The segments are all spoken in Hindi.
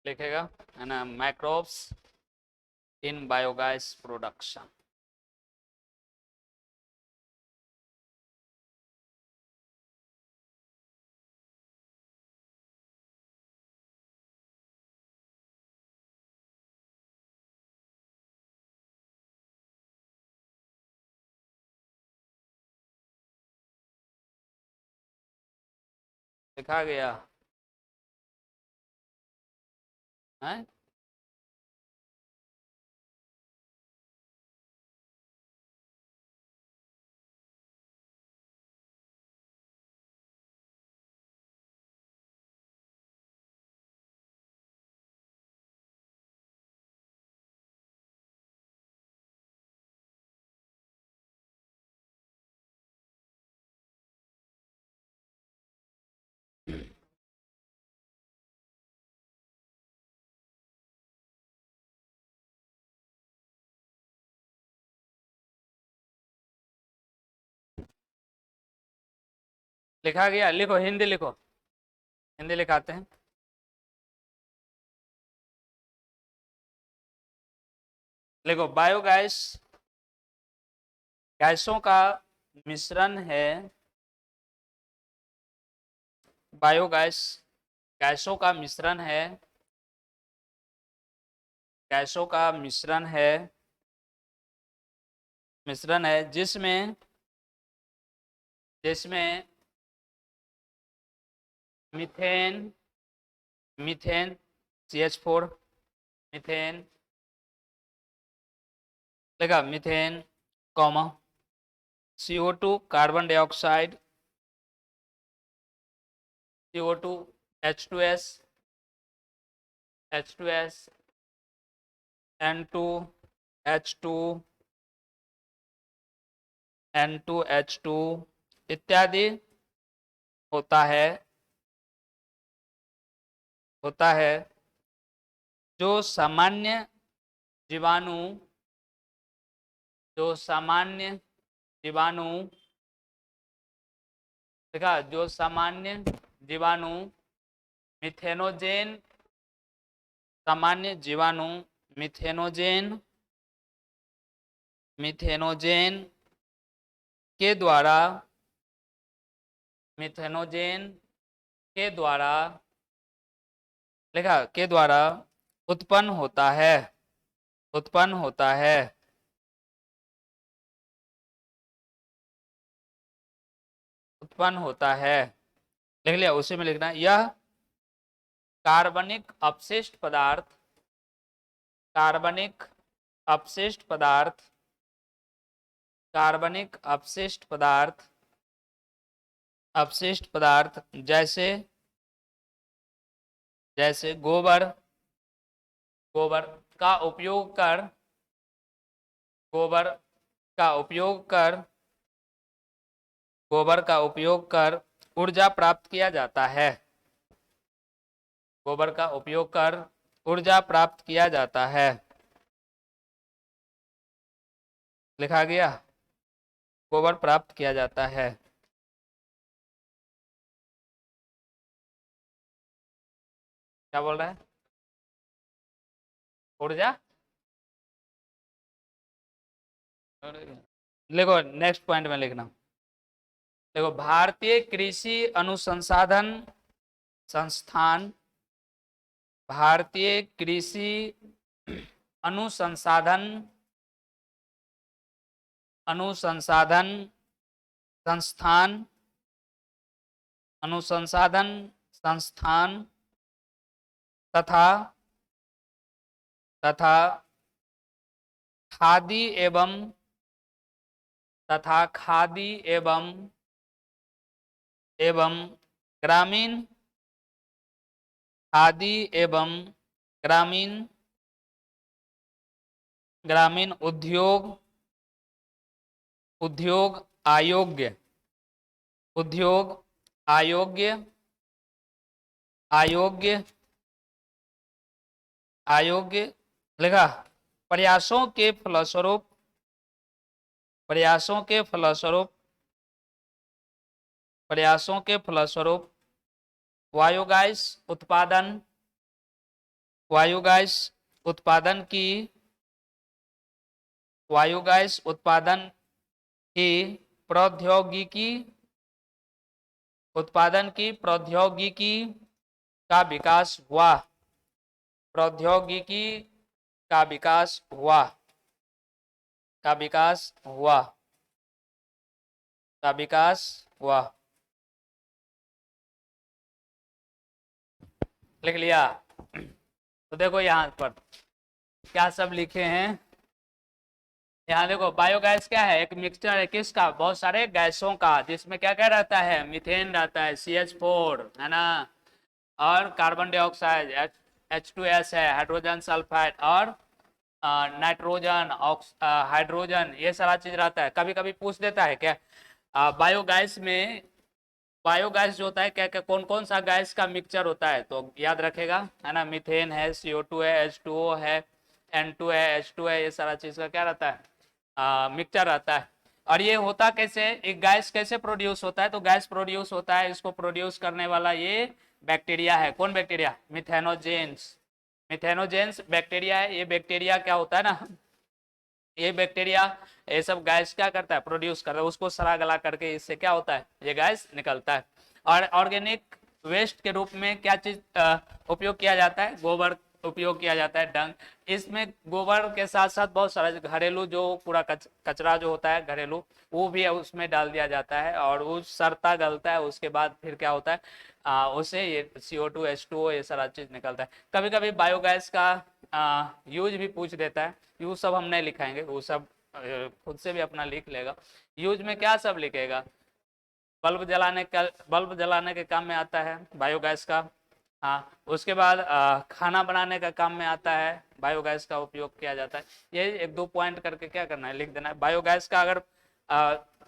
लिखेगा, है ना, माइक्रोब्स इन बायोगैस प्रोडक्शन। लिखा गया है। लिखा गया, लिखो, हिंदी लिखो, हिंदी लिखाते हैं। लिखो, बायोगैस गैसों का मिश्रण है। बायोगैस गैसों का मिश्रण है, गैसों का मिश्रण है जिसमें जिसमें मीथेन मीथेन CH4, मीथेन, लिखा methane, comma, CO2 carbon dioxide, CO2 H2S, N2 H2, N2H2 इत्यादि होता है जो सामान्य जीवाणु देखा, जो सामान्य जीवाणु मिथेनोजेन सामान्य जीवाणु मिथेनोजेन के द्वारा लिखा, के द्वारा उत्पन्न होता है लिख लिया, उसी में लिखना है। यह कार्बनिक अपशिष्ट पदार्थ कार्बनिक अपशिष्ट पदार्थ जैसे गोबर का उपयोग कर ऊर्जा प्राप्त किया जाता है। गोबर का उपयोग कर ऊर्जा प्राप्त किया जाता है। लिखा गया, गोबर प्राप्त किया जाता है। क्या बोल रहा है? ऊर्जा, देखो नेक्स्ट पॉइंट में लिखना। देखो, भारतीय कृषि अनुसंधान संस्थान भारतीय कृषि अनुसंधान संस्थान तथा खादी एवं ग्रामीण ग्रामीण उद्योग आयोग्य लिखा, प्रयासों के फलस्वरूप बायोगैस उत्पादन वायु गैस उत्पादन की वायु गैस उत्पादन की प्रौद्योगिकी उत्पादन की प्रौद्योगिकी का विकास हुआ। प्रौद्योगिकी का विकास हुआ का विकास हुआ का विकास हुआ। लिख लिया? तो देखो यहाँ पर क्या सब लिखे हैं। यहाँ देखो बायोगैस क्या है, एक मिक्सचर है किसका, बहुत सारे गैसों का, जिसमें क्या क्या रहता है, मीथेन रहता है CH4 है ना, और कार्बन डाइऑक्साइड H2S है, हाइड्रोजन सल्फाइड, और नाइट्रोजन हाइड्रोजन, ये सारा चीज रहता है। कभी कभी पूछ देता है क्या बायोगैस में, बायोगैस जो होता है क्या क्या कौन कौन सा गैस का मिक्सचर होता है, तो याद रखेगा है ना, मीथेन है, CO2 है, H2O है, N2 है, H2 है, ये सारा चीज का क्या रहता है मिक्सचर रहता है। और ये होता कैसे, एक गैस कैसे प्रोड्यूस होता है, तो गैस प्रोड्यूस होता है, इसको प्रोड्यूस करने वाला ये बैक्टीरिया है। कौन बैक्टीरिया, मिथेनोजेंस। मिथेनोजेंस बैक्टीरिया है। ये बैक्टीरिया क्या होता है ना, ये बैक्टीरिया ये सब गैस क्या करता है, प्रोड्यूस करता है, उसको सड़ा गला करके इससे क्या होता है, ये गैस निकलता है। और ऑर्गेनिक वेस्ट के रूप में क्या चीज उपयोग किया जाता है, गोबर उपयोग किया जाता है, डंग। इसमें गोबर के साथ साथ बहुत सारा घरेलू जो पूरा कचरा जो होता है घरेलू, वो भी उसमें डाल दिया जाता है, और वो सड़ता गलता है, उसके बाद फिर क्या होता है उससे ये CO2 H2O ये सारा चीज निकलता है। कभी कभी बायोगैस का यूज भी पूछ देता है, यूज सब हम नहीं लिखाएंगे, वो सब खुद से भी अपना लिख लेगा। यूज में क्या सब लिखेगा, बल्ब जलाने के काम में आता है बायोगैस का। हाँ, उसके बाद खाना बनाने का काम में आता है, बायोगैस का उपयोग किया जाता है। ये एक दो पॉइंट करके क्या करना है, लिख देना है बायोगैस का। अगर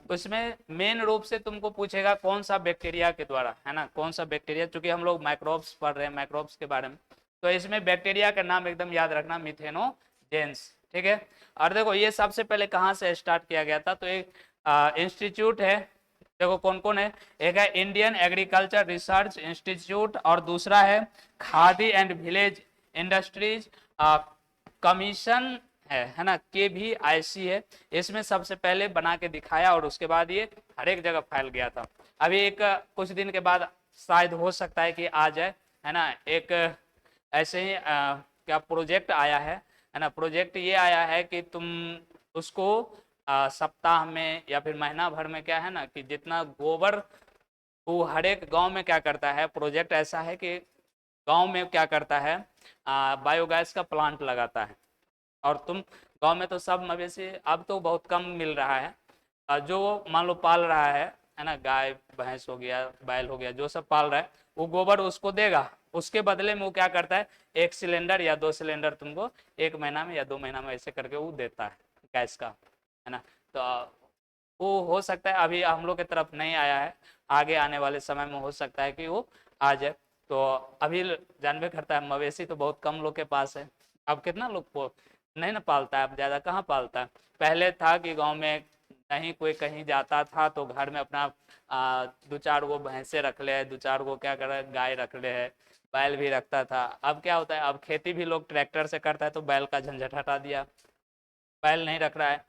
उसमें मेन रूप से तुमको पूछेगा कौन सा बैक्टीरिया के द्वारा, है ना, कौन सा बैक्टीरिया, चूंकि हम लोग माइक्रोब्स पढ़ रहे हैं, माइक्रोब्स के बारे में, तो इसमें बैक्टीरिया का नाम एकदम याद रखना, मिथेनोजेंस। ठीक है। और देखो ये सबसे पहले कहाँ से स्टार्ट किया गया था, तो एक इंस्टीट्यूट है, देखो कौन कौन है, एक है इंडियन एग्रीकल्चर रिसर्च इंस्टीट्यूट, और दूसरा है khadi and village industries commission है ना, KVIC है। इसमें सबसे पहले बना के दिखाया, और उसके बाद ये हर एक जगह फैल गया था। अभी एक कुछ दिन के बाद शायद हो सकता है कि आ जाए, है ना। एक ऐसे ही क्या प्रोजेक्ट आया है ना, प्रोजेक्ट ये आया है कि तुम उसको सप्ताह में या फिर महीना भर में क्या है ना, कि जितना गोबर, वो हर एक गांव में क्या करता है, प्रोजेक्ट ऐसा है कि गांव में क्या करता है बायोगैस का प्लांट लगाता है। और तुम गांव में तो सब मवेशी अब तो बहुत कम मिल रहा है, जो मान लो पाल रहा है ना, गाय भैंस हो गया, बैल हो गया, जो सब पाल रहा है, वो गोबर उसको देगा, उसके बदले में वो क्या करता है, 1 सिलेंडर या 2 सिलेंडर तुमको 1 महीना में या 2 महीना में ऐसे करके वो देता है गैस का, है ना। तो वो हो सकता है अभी हम लोग की तरफ नहीं आया है, आगे आने वाले समय में हो सकता है कि वो आ जाए। तो अभी जानबे करता है मवेशी तो बहुत कम लोग के पास है। अब कितना लोग को नहीं ना पालता है, अब ज़्यादा कहाँ पालता है। पहले था कि गांव में नहीं कोई कहीं जाता था तो घर में अपना 2-4 गो भैंसे रख ले, 2-4 गो क्या करे गाय रख ले है, बैल भी रखता था। अब क्या होता है, अब खेती भी लोग ट्रैक्टर से करता है, तो बैल का झंझट हटा दिया, बैल नहीं रख रहा है।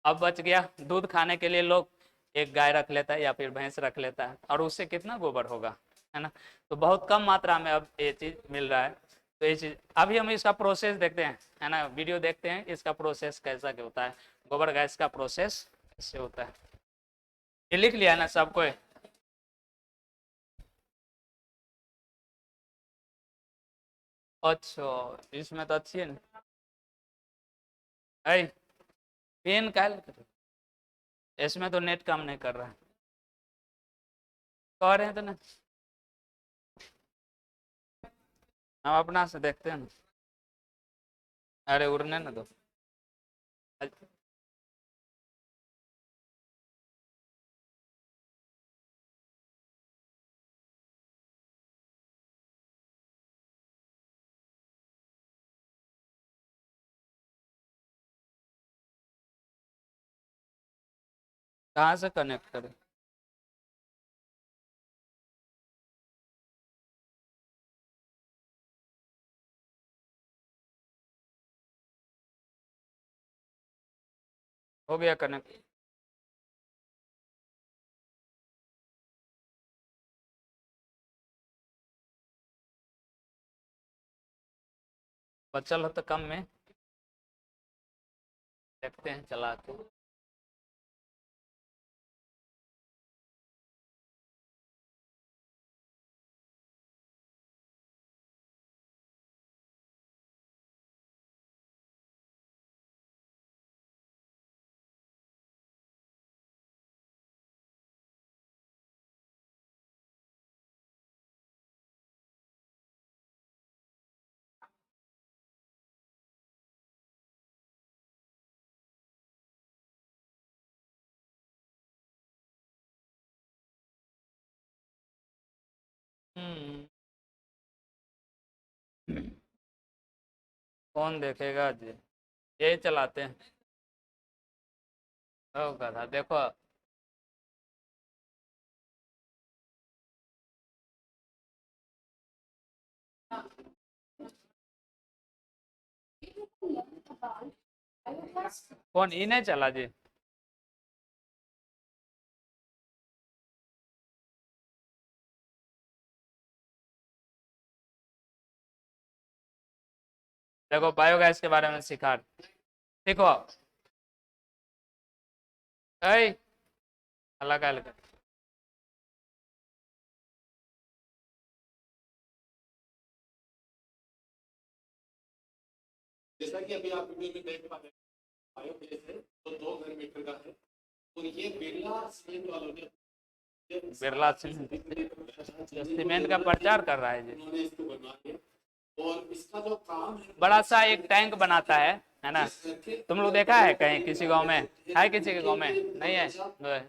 अब बच गया दूध खाने के लिए लोग एक गाय रख लेता है या फिर भैंस रख लेता है, और उससे कितना गोबर होगा, है ना। तो बहुत कम मात्रा में अब ये चीज़ मिल रहा है। तो ये चीज़ अभी हम इसका प्रोसेस देखते हैं, है ना, वीडियो देखते हैं इसका प्रोसेस कैसा क्या होता है, गोबर गैस का प्रोसेस कैसे होता है। ये लिख लिया है ना सबको। अच्छा, इसमें तो अच्छी है ना। ऐ पेन का इसमें तो नेट काम नहीं कर रहा है, कह रहे हैं तो ना, हम अपना से देखते हैं ना। अरे उड़ने ना दो। कहाँ से कनेक्ट करें। हो गया कनेक्ट। बचल हो तो कम में देखते हैं चला के। हम्म। कौन देखेगा जी, यही चलाते हैं। होगा था देखो। कौन ई नहीं चला जी। देखो बायोगैस के बारे में सिखा, देखो ऐ अलग अलग। जैसा कि अभी आप वीडियो में देख पा रहे हैं, बायोगैस है तो 2 घर मीटर का है, और ये बिरला सीमेंट वालों ने, बिरला सीमेंट का प्रचार कर रहा है जी। उन्होंने इसको बनवा दिया और इसका जो काम है, बड़ा सा एक टैंक बनाता है ना। तुम लोग देखा है कहीं किसी गांव में, है किसी के गांव में नहीं है,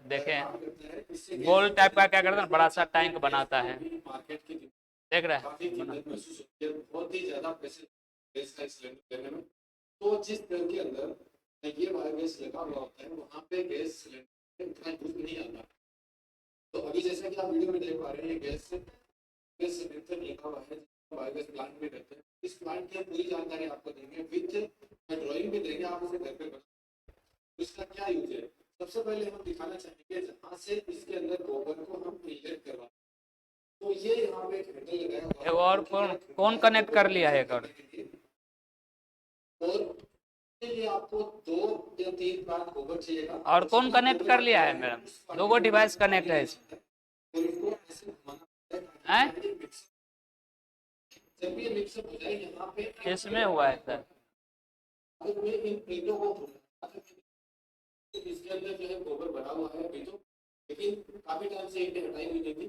देखे हैं गोल टाइप का क्या करता है, बड़ा सा टैंक बनाता है, देख रहे हैं। बहुत ही ज्यादा पैसे गैस का सिलेंडर लेने में, तो जिस घर के अंदर ये बायोगैस लगा हुआ होता है वहाँ पे गैस सिलेंडर इतना यूज नहीं आता। तो अभी जैसा कि आप वीडियो में देख पा रहे हैं, गैस सिलेंडर लिखा हुआ है, बायोगैस प्लांट में रहते हैं। इस प्लांट की पूरी जानकारी आपको देंगे, विद ड्राइंग भी देंगे, आप उसे घर पे बनाओ। इसका क्या यूज है, सबसे पहले हम दिखाना चाहेंगे जहाँ से इसके अंदर गोबर को हम इंजेक्ट करवा, तो ये यहाँ पे एक हैंडल लगाया हुआ है। और कौन कनेक्ट कर लिया है और के लिए आपको 2 या 3 बार गोबर चाहिएगा। और कौन कनेक्ट कर लिया है मैडम, 2 डिवाइस कनेक्ट है इसमें। जब भी ये मिक्सअप हो जाए यहाँ पे इसमें हुआ है सर, इन प्लेटों को इसके अंदर जो है गोबर भरा हुआ है अभी तो, लेकिन काफी टाइम से इन्हें हटाई हुई नहीं थी।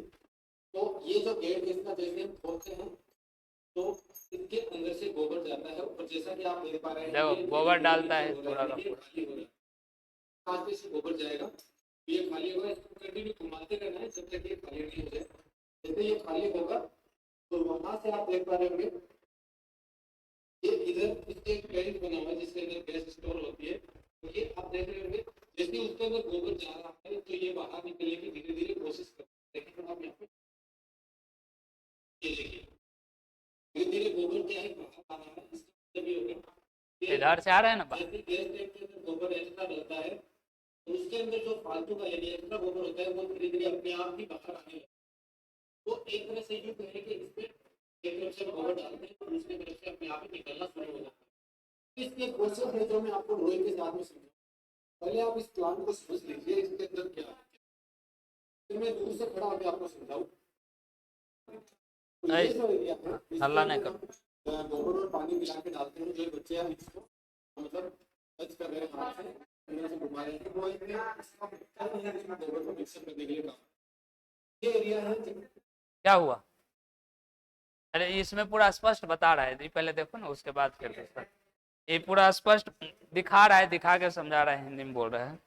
तो ये जो गेट इसका जैसे हम खोलते हैं तो इसके अंदर से गोबर जाता है, और जैसा कि आप देख पा रहे हैं देखो गोबर डालता है पूरा का पूरा, हाथ पे से गोबर जाएगा, ये खाली होगा, इसको कंटिन्यू घुमाते रहना है जब तक ये खाली नहीं हो जाए। जैसे ये खाली होगा तो वहां से आप देख पा रहे होंगे ये इधर इसके एक टैंक बना हुआ है जिसके अंदर गैस स्टोर होती है, तो ये आप देख रहे होंगे जैसे ही उसके अंदर गोबर जा रहा है तो ये बाहर निकलने की धीरे धीरे कोशिश करते हैं। देखिए आप यहाँ पे ये देखिए धीरे धीरे गोबर क्या है बाहर आ रहा है, इसका मतलब ये होगा इधर से आ रहा है ना, जैसे गैस टैंक के अंदर गोबर एक्स्ट्रा रहता है तो उसके अंदर जो फालतू का एरिया एक्स्ट्रा गोबर होता है वो धीरे धीरे अपने आप ही बाहर आने लगता है। तो एक तरह से यूँ कहें कि इसमें एक तरफ से गोबर डालते हैं तो दूसरी तरफ से अपने आप ही निकलना शुरू हो जाता है। इसके प्रोसेस है जो मैं आपको ड्राइंग के साथ में समझाऊँ। पहले आप इस प्लांट को समझ लीजिए इसके अंदर क्या है, फिर मैं दूर से खड़ा होकर आपको समझाऊँ। तो ये जो एरिया है हल्ला नहीं करो, गोबर और पानी मिला के डालते हैं, जो बच्चे हैं इसको मतलब टच कर रहे हैं हाथ से, अंदर से घुमा रहे हैं, वो इसमें गोबर को मिक्सअप करने के लिए काम, ये एरिया है। क्या हुआ, अरे इसमें पूरा स्पष्ट बता रहा है, पहले देखो ना उसके बाद कर दो। ये पूरा स्पष्ट दिखा रहा है, दिखा के समझा रहा है, हिंदी में बोल रहा है।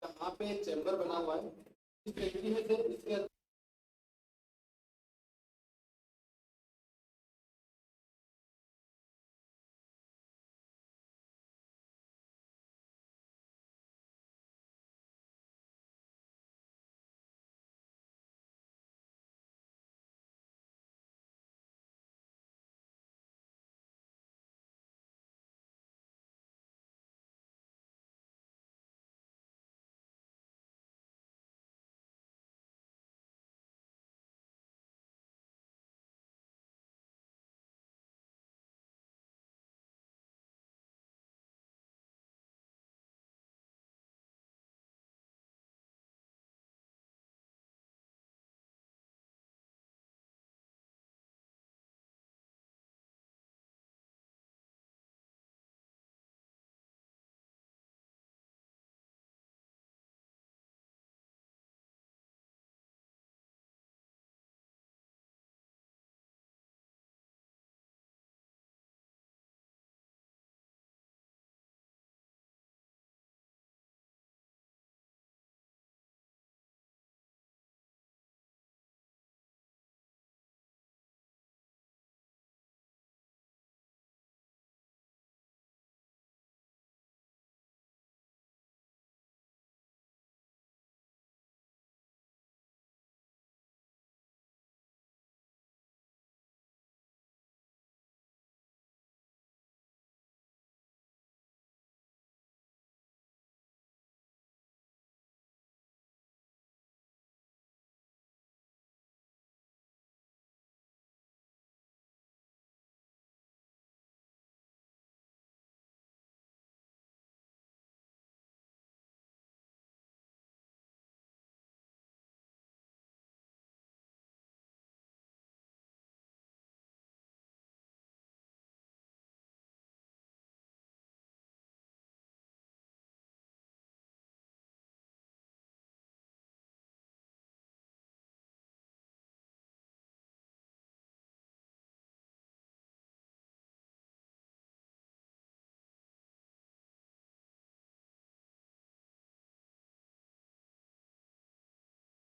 यहाँ पे एक चैम्बर बना हुआ है, इस फैक्ट्री में से इसके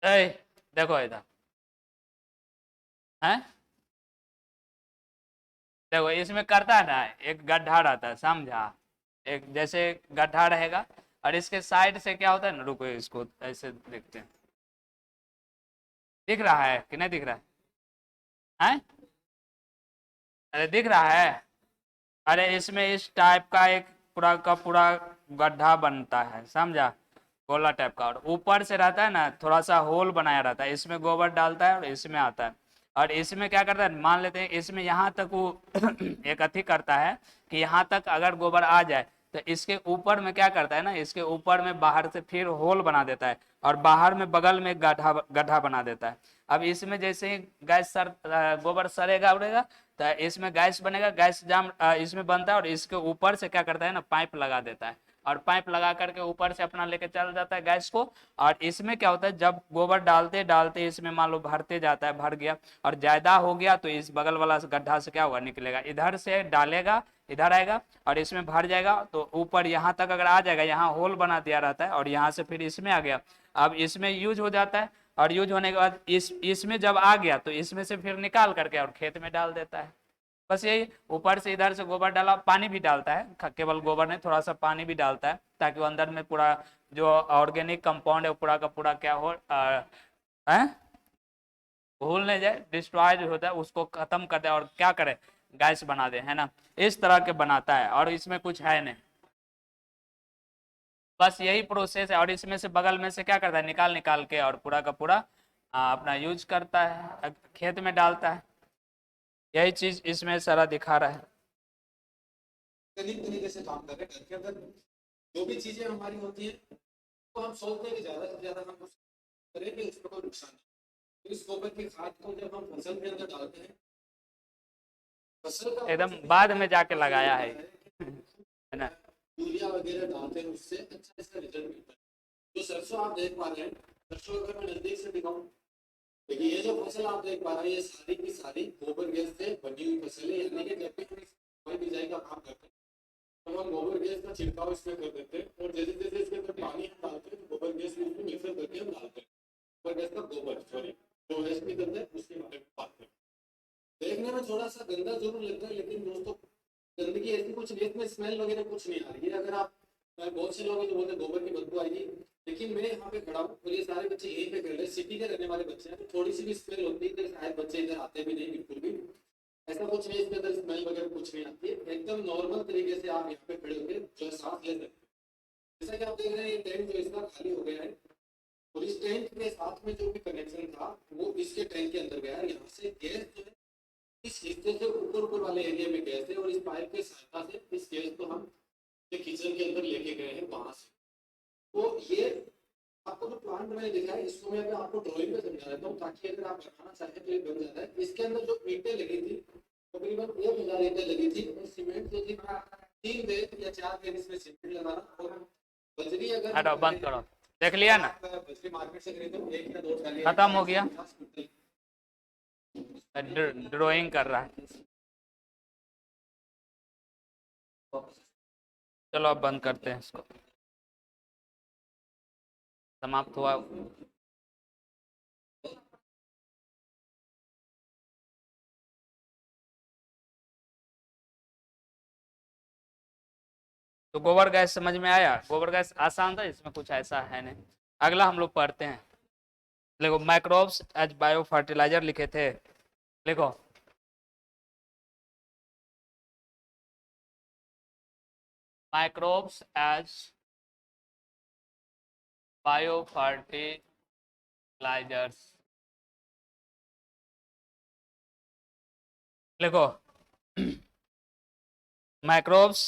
ए, देखो इधर है, देखो इसमें करता है ना, एक गड्ढा रहता है, समझा? एक जैसे गड्ढा रहेगा, और इसके साइड से क्या होता है ना, रुको इसको ऐसे देखते हैं, दिख रहा है कि नहीं दिख रहा है? अरे दिख रहा है। अरे इसमें इस टाइप का एक पूरा का पूरा गड्ढा बनता है, समझा? गोला टाइप का, और ऊपर से रहता है ना थोड़ा सा होल बनाया रहता है, इसमें गोबर डालता है और इसमें आता है। और इसमें क्या करता है, मान लेते हैं इसमें यहाँ तक वो एक अथी करता है कि यहाँ तक अगर गोबर आ जाए तो इसके ऊपर में क्या करता है ना, इसके ऊपर में बाहर से फिर होल बना देता है, और बाहर में बगल में गड्ढा गड्ढा बना देता है। अब इसमें जैसे ही गैस सर गोबर सड़ेगा उड़ेगा, तो इसमें गैस बनेगा, गैस जाम इसमें बनता है, और इसके ऊपर से क्या करता है ना, पाइप लगा देता है, और पाइप लगा करके ऊपर से अपना लेके चल जाता है गैस को। और इसमें क्या होता है, जब गोबर डालते डालते इसमें मान लो भरते जाता है, भर गया और ज्यादा हो गया, तो इस बगल वाला गड्ढा से क्या होगा, निकलेगा, इधर से डालेगा, इधर आएगा और इसमें भर जाएगा, तो ऊपर यहाँ तक अगर आ जाएगा, यहाँ होल बना दिया रहता है, और यहाँ से फिर इसमें आ गया, अब इसमें यूज हो जाता है। और यूज होने के बाद इसमें जब आ गया तो इसमें से फिर निकाल करके और खेत में डाल देता है। बस यही, ऊपर से इधर से गोबर डाला, पानी भी डालता है, केवल गोबर नहीं, थोड़ा सा पानी भी डालता है, ताकि वो अंदर में पूरा जो ऑर्गेनिक कंपाउंड है वो पूरा का पूरा क्या हो है, भूल नहीं जाए, डिस्ट्रॉय जो होता है उसको खत्म कर दे, और क्या करे, गैस बना दे, है ना? इस तरह के बनाता है, और इसमें कुछ है नहीं, बस यही प्रोसेस है। और इसमें से बगल में से क्या करता है, निकाल निकाल के और पूरा का पूरा अपना यूज करता है, खेत में डालता है। यही चीज इसमें सारा दिखा रहा है। तरीके से काम कर रहे हैं। घर के अंदर जो भी चीजें हमारी होती है, तो हम सोचते हैं कि ज्यादा से ज्यादा हम कुछ करें कि उसमें कोई नुकसान नहीं। तो इस गोबर की खाद को जब हम फसल के अंदर डालते हैं, फसल का एकदम बाद में जाके लगाया है ना? यूरिया वगैरह डालते हैं, उससे अच्छा इसका रिजल्ट मिलता है। जो सरसों आप देख पा रहे हैं, सरसों अगर मैं नजदीक से दिखाऊं, देखिए ये जो फसल आप देख पा रहे हैं, ये सारी की सारी गोबर गैस से बनी हुई फसल है। यानी कि जब भी कोई बिजाई का काम करते हैं तो हम गोबर गैस का छिड़काव इसमें कर देते हैं, और जैसे जैसे इसके अंदर पानी हम डालते हैं तो गोबर गैस में मिक्सर करके हम डालते हैं। गोबर गैस का गोबर, सॉरी, जो वेस्ट निकलता है उसके बारे में बात करते हैं। देखने में थोड़ा सा गंदा जरूर लगता है, लेकिन दोस्तों गंदगी ऐसी कुछ नहीं, इसमें स्मेल वगैरह कुछ नहीं आ रही है। अगर आप बहुत से लोग हैं जो बोलते हैं गोबर की बदबू आएगी, लेकिन मैं यहाँ पे खड़ा हूँ और ये सारे बच्चे यहीं पे खेल रहे हैं, सिटी के रहने वाले बच्चे हैं, तो थोड़ी सी भी स्मेल होती है तो शायद बच्चे इधर आते भी नहीं, बिल्कुल भी ऐसा कुछ नहीं, इसके अंदर स्मेल वगैरह कुछ नहीं आती है। एकदम नॉर्मल तरीके से आप यहाँ पे खड़े होकर जो है सांस ले सकते हैं। जैसा कि आप देख रहे हैं, ये टैंक जो इसका खाली हो गया है, और इस टैंक के साथ में जो भी कनेक्शन था वो इसके टैंक के अंदर गया है। यहाँ से गैस जो है इस हिस्से से ऊपर ऊपर वाले एरिया में गैस है, और इस पाइप के सहायता से इस गैस को हम किचन के अंदर लेके गए हैं वहां से। तो ये आपको जो प्लांट मैंने दिखा है, इसको मैं आपको ड्राइंग में समझा देता हूँ, ताकि अगर आप बनाना चाहें तो ये बन जाता है। इसके अंदर जो ईंटें लगी थी, तकरीबन 1000 ईंटें लगी थी, और सीमेंट जो थी 3 दिन या 4 दिन इसमें सीमेंट लगाना, और बजरी अगर हटाओ, बंद करो, देख लिया ना, बजरी मार्केट से खरीदो 1 या 2 ट्राली, खत्म हो गया, ड्राइंग कर रहा है। चलो अब बंद करते हैं इसको, समाप्त हुआ। तो गोबर गैस समझ में आया? गोबर गैस आसान था, इसमें कुछ ऐसा है नहीं। अगला हम लोग पढ़ते हैं, देखो माइक्रोब्स एज बायो फर्टिलाइजर लिखे थे, लिखो माइक्रोब्स एज बायो फर्टिलाइजर्स, लिखो microbes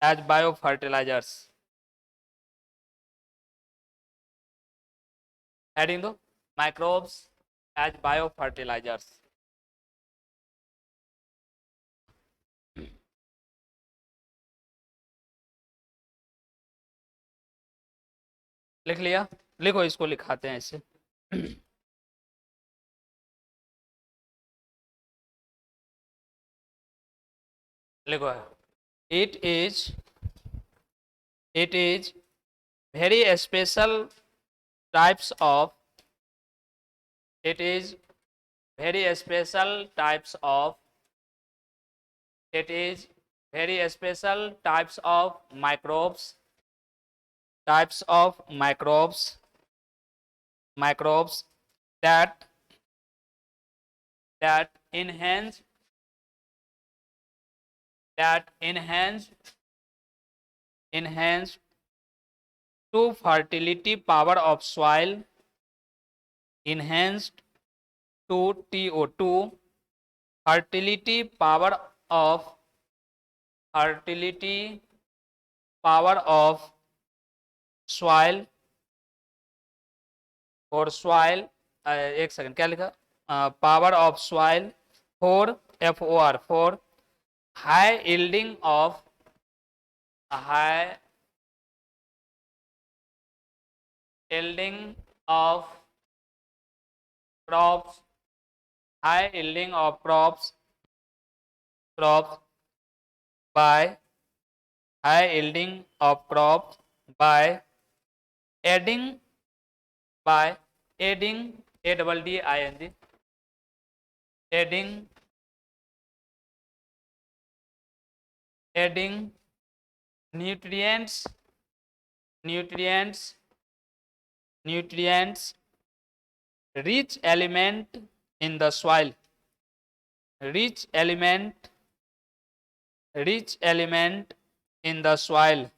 as bio fertilizers, heading दो, माइक्रोब्स एज बायो फर्टिलाइजर्स। लिख लिया? लिखो, इसको लिखाते हैं इससे लिखो, it is very special types of it is very special types of, it is very special types of microbes, types of microbes that enhance, that enhance to fertility power of soil, enhanced to TO2 fertility power of, fertility power of soil, और soil, एक सेकंड क्या लिखा, power of soil for FOR for high yielding of, high yielding of crops, high yielding of crops by, high yielding of crops by adding, by adding, ADDING, adding nutrients, rich element in the soil, rich element in the soil,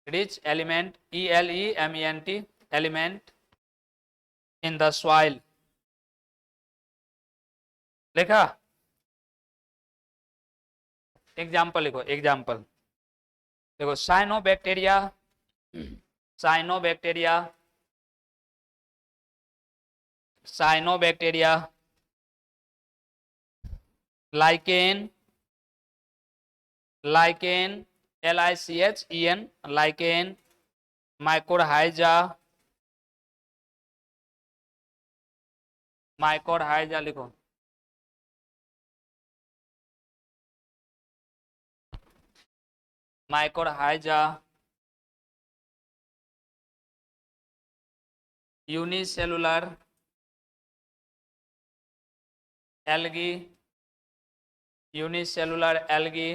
rich element, ELEMENT, element in the soil. लिखा? एग्जाम्पल लिखो, एग्जाम्पल देखो, cyanobacteria, cyanobacteria, cyanobacteria, lichen, lichen, LICHEN, lichen, mycorrhiza, mycorrhiza लिखो, mycorrhiza, unicellular algae, unicellular algae,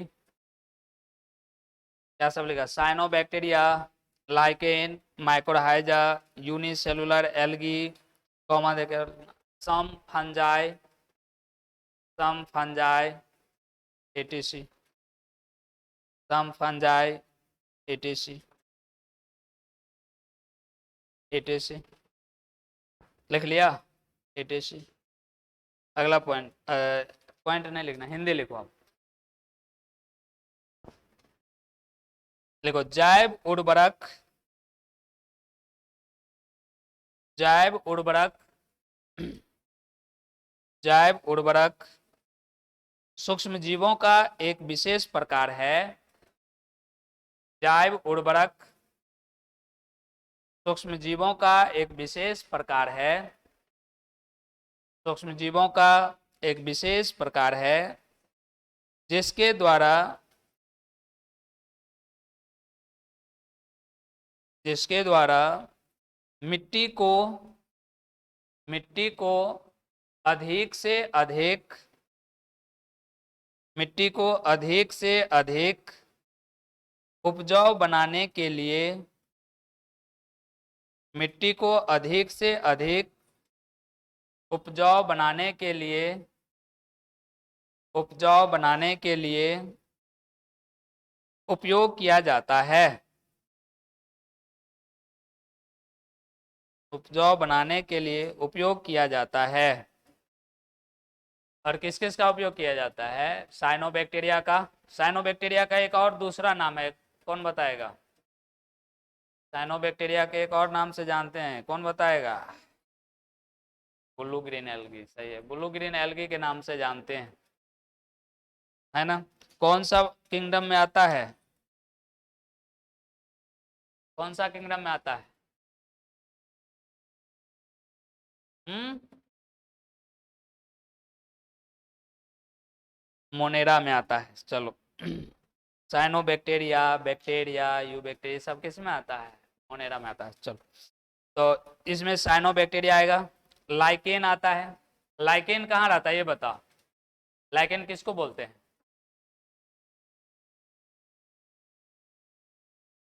क्या सब लिखा, cyanobacteria, lichen, mycorrhiza, unicellular algae, comma देकर some fungi, etc, some fungi etc, लिख लिया etc। अगला पॉइंट, पॉइंट नहीं लिखना, हिंदी लिखो आप, लिखो जैव उर्वरक, जैव उर्वरक, जैव उर्वरक सूक्ष्म जीवों का एक विशेष प्रकार है, जैव उर्वरक सूक्ष्म जीवों का एक विशेष प्रकार है, सूक्ष्म जीवों का एक विशेष प्रकार है, जिसके द्वारा, जिसके द्वारा मिट्टी को, मिट्टी को अधिक से अधिक, मिट्टी को अधिक से अधिक उपजाऊ बनाने के लिए, मिट्टी को अधिक से अधिक उपजाऊ बनाने के लिए, उपजाऊ बनाने के लिए उपयोग किया जाता है, उपजाऊ बनाने के लिए उपयोग किया जाता है। और किस किस का उपयोग किया जाता है? साइनोबैक्टीरिया का, साइनोबैक्टीरिया का एक और दूसरा नाम है, कौन बताएगा? साइनोबैक्टीरिया के एक और नाम से जानते हैं, कौन बताएगा? ब्लू ग्रीन एल्गी, सही है, ब्लू ग्रीन एल्गी के नाम से जानते हैं, है ना। कौन सा किंगडम में आता है? कौन सा किंगडम में आता है? मोनेरा में आता है। चलो साइनोबैक्टीरिया, बैक्टीरिया, यूबैक्टीरिया सब किस में आता है? मोनेरा में आता है। चलो तो इसमें साइनोबैक्टीरिया आएगा, लाइकेन आता है। लाइकेन कहाँ रहता है ये बताओ, लाइकेन किसको बोलते हैं?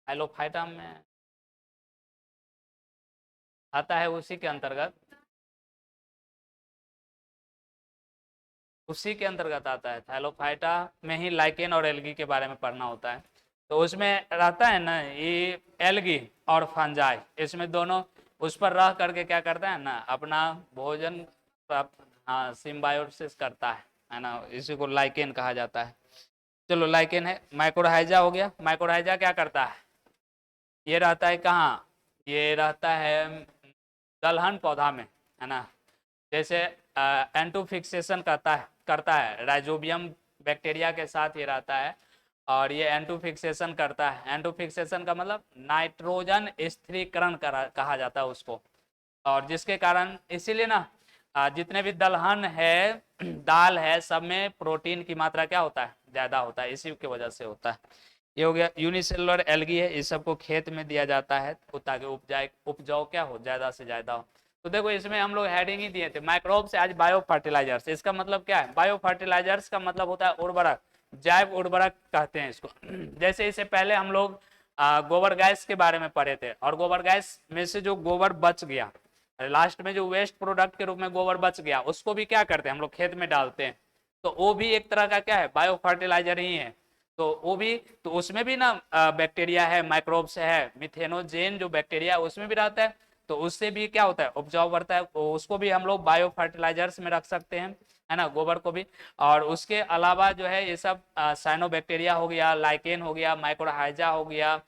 हेलोफाइटा में आता है, उसी के अंतर्गत, उसी के अंतर्गत आता है। थैलोफाइटा में ही लाइकेन और एल्गी के बारे में पढ़ना होता है। तो उसमें रहता है ना ये एल्गी और फंजाई, इसमें दोनों उस पर रह करके क्या करता है ना, अपना भोजन प्राप्त, हाँ, सिम्बायोसिस करता है ना, इसी को लाइकेन कहा जाता है। चलो लाइकेन है। माइक्रोहाइजा हो गया। माइक्रोहाइजा क्या करता है? ये रहता है कहाँ? ये रहता है दलहन पौधा में, है ना। जैसे एंटोफिक्सेशन करता है राइजोबियम बैक्टीरिया के साथ ये रहता है, और ये एंटोफिक्सेशन करता है। एंटोफिक्सेशन का मतलब नाइट्रोजन स्थिरीकरण कहा जाता है उसको, और जिसके कारण इसीलिए ना जितने भी दलहन है दाल है, सब में प्रोटीन की मात्रा क्या होता है? ज़्यादा होता है, इसी की वजह से होता है। ये हो गया। यूनिसेलुलर एल्गी है, इस सबको खेत में दिया जाता है ताकि उपजाऊ क्या हो, ज़्यादा से ज़्यादा हो। तो देखो इसमें हम लोग हेडिंग ही दिए थे, माइक्रोब्स एज बायो फर्टिलाइजर्स। इसका मतलब क्या है? बायो फर्टिलाइजर्स का मतलब होता है उर्वरक, जैव उर्वरक कहते हैं इसको। जैसे इससे पहले हम लोग गोबर गैस के बारे में पढ़े थे, और गोबर गैस में से जो गोबर बच गया, लास्ट में जो वेस्ट प्रोडक्ट के रूप में गोबर बच गया, उसको भी क्या करते हैं हम लोग? खेत में डालते हैं। तो वो भी एक तरह का क्या है? बायो फर्टिलाइजर ही है। तो वो भी, तो उसमें भी ना बैक्टीरिया है, माइक्रोब्स है, मिथेनोजेन जो बैक्टीरिया है उसमें भी रहता है। तो उससे भी क्या होता है? उपजाऊ बढ़ता है। उसको भी हम लोग बायो फर्टिलाइजर्स में रख सकते हैं, है ना, गोबर को भी। और उसके अलावा जो है ये सब साइनोबैक्टीरिया हो गया, लाइकेन हो गया, माइक्रोहाइजा हो गया,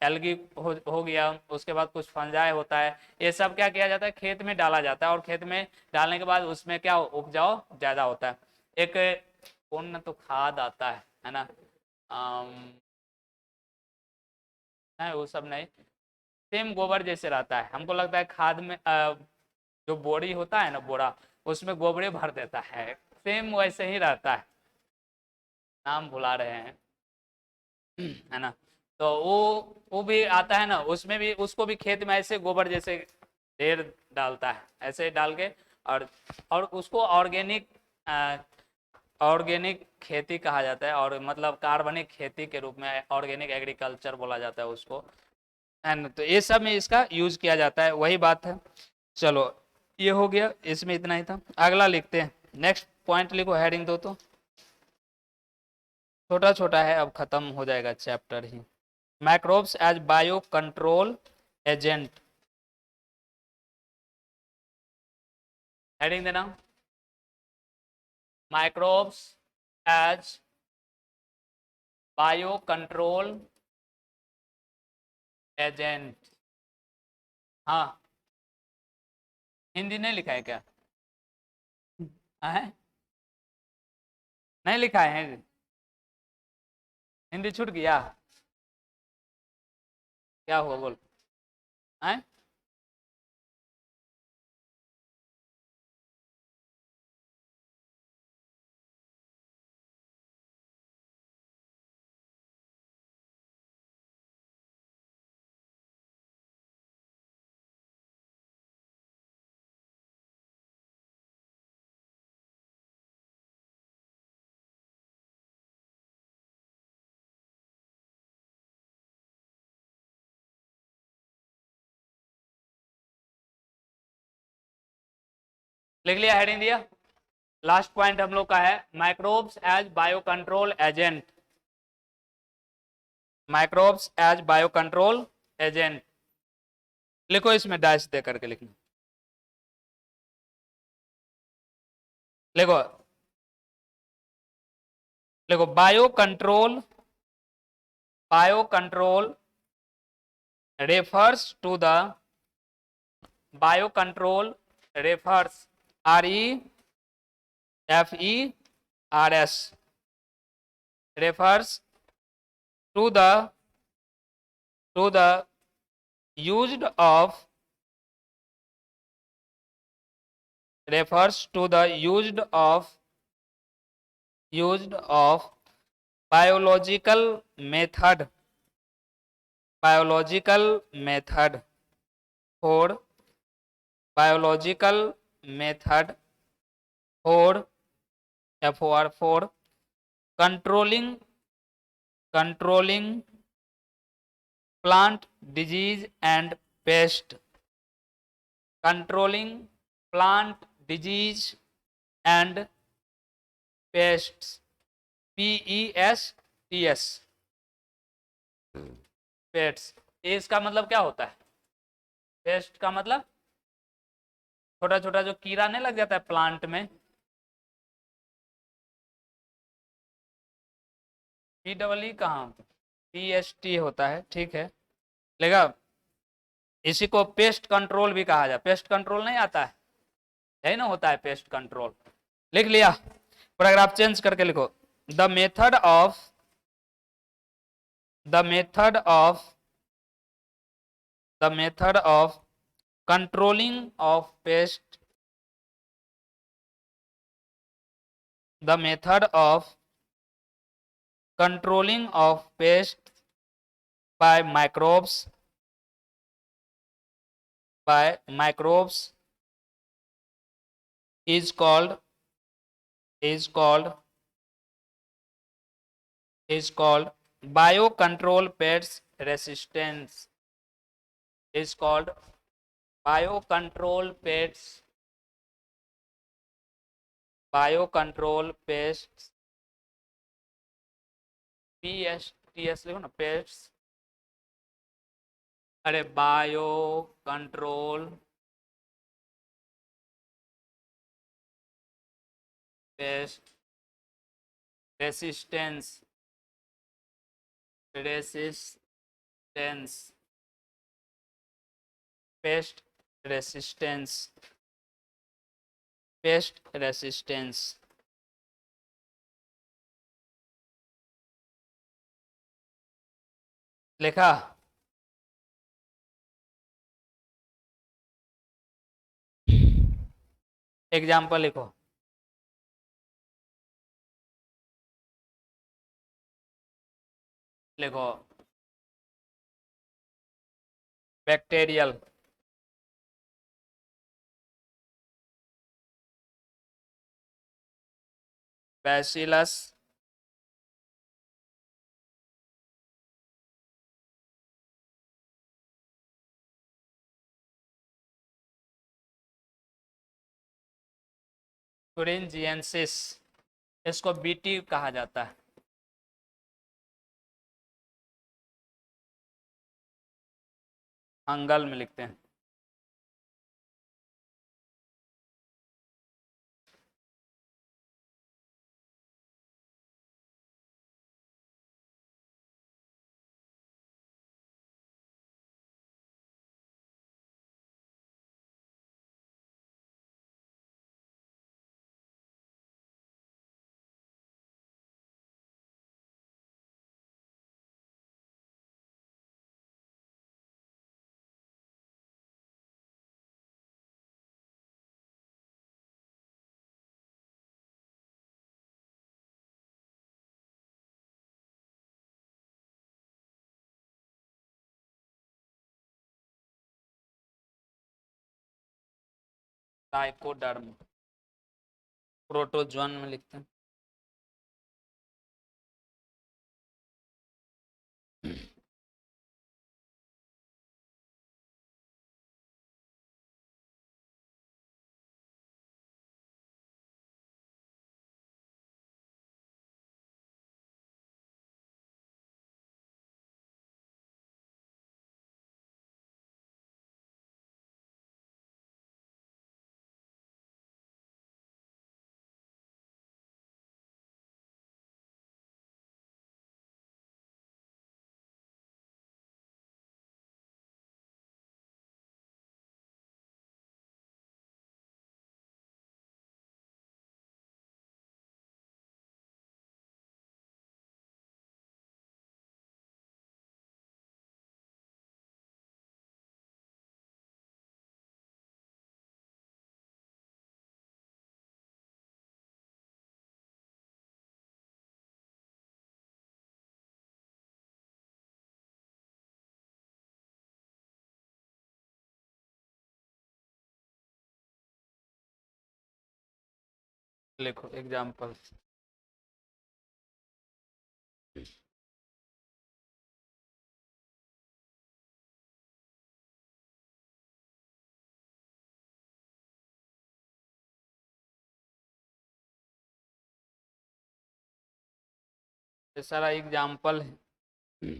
एल्गी हो गया, उसके बाद कुछ फंजाई होता है। ये सब क्या किया जाता है? खेत में डाला जाता है, और खेत में डालने के बाद उसमें क्या उपजाऊ ज़्यादा होता है। एक कौन ना तो खाद आता है ना, नहीं वो सब नहीं, सेम गोबर जैसे रहता है। हमको लगता है खाद में जो बोरी होता है ना, बोरा, उसमें गोबरे भर देता है, सेम वैसे ही रहता है, नाम भुला रहे हैं है ना। तो वो भी आता है ना, उसमें भी, उसको भी खेत में ऐसे गोबर जैसे ढेर डालता है, ऐसे डाल के, और उसको ऑर्गेनिक ऑर्गेनिक खेती कहा जाता है, और मतलब कार्बनिक खेती के रूप में ऑर्गेनिक एग्रीकल्चर बोला जाता है उसको, है ना। तो ये सब में इसका यूज किया जाता है, वही बात है। चलो ये हो गया, इसमें इतना ही था। अगला लिखते हैं, नेक्स्ट पॉइंट लिखो, हेडिंग दो तो, छोटा छोटा है, अब खत्म हो जाएगा चैप्टर ही। Microbes as bio control agent, heading देना, microbes as bio control agent. हाँ, हिंदी नहीं लिखा है क्या? है? नहीं लिखा है? हिंदी छूट गया? क्या हुआ बोल? है? लिख लिया, हेडिंग दिया। लास्ट पॉइंट हम लोग का है, microbes as bio control agent. Microbes as bio control agent लिखो, इसमें डैश दे करके लिखना। लिखो, लिखो, bio control refers to the bio control refers refers refers to the used of refers to the used of biological method for biological method for FOR controlling plant disease and paste, controlling plant disease and pests, PESTS, pests. इसका मतलब क्या होता है? पेस्ट का मतलब छोटा छोटा जो कीड़ा नहीं लग जाता है प्लांट में, PEE कहाँ, PST होता है, ठीक है। लेगा इसी को पेस्ट कंट्रोल भी कहा जाए। पेस्ट कंट्रोल नहीं आता है, यही ना होता है पेस्ट कंट्रोल। लिख लिया, पैराग्राफ चेंज करके लिखो। The method of the method of the method of controlling of paste the method of controlling of paste by microbes is called is called is called biocontrol pest resistance, is called biocontrol pests biocontrol pests PSTS लिखो ना, pests, अरे bio control paste resistance resistance paste resistance paste resistance. लिखा? एग्जाम्पल लिखो। लिखो बैक्टीरियल, बैसिलस thuringiensis, इसको BT कहा जाता है। हंगल में लिखते हैं। ट्राइकोडर्म, प्रोटोजोन में लिखते हैं। लिखो एग्जाम्पल। ये सारा एग्जाम्पल है।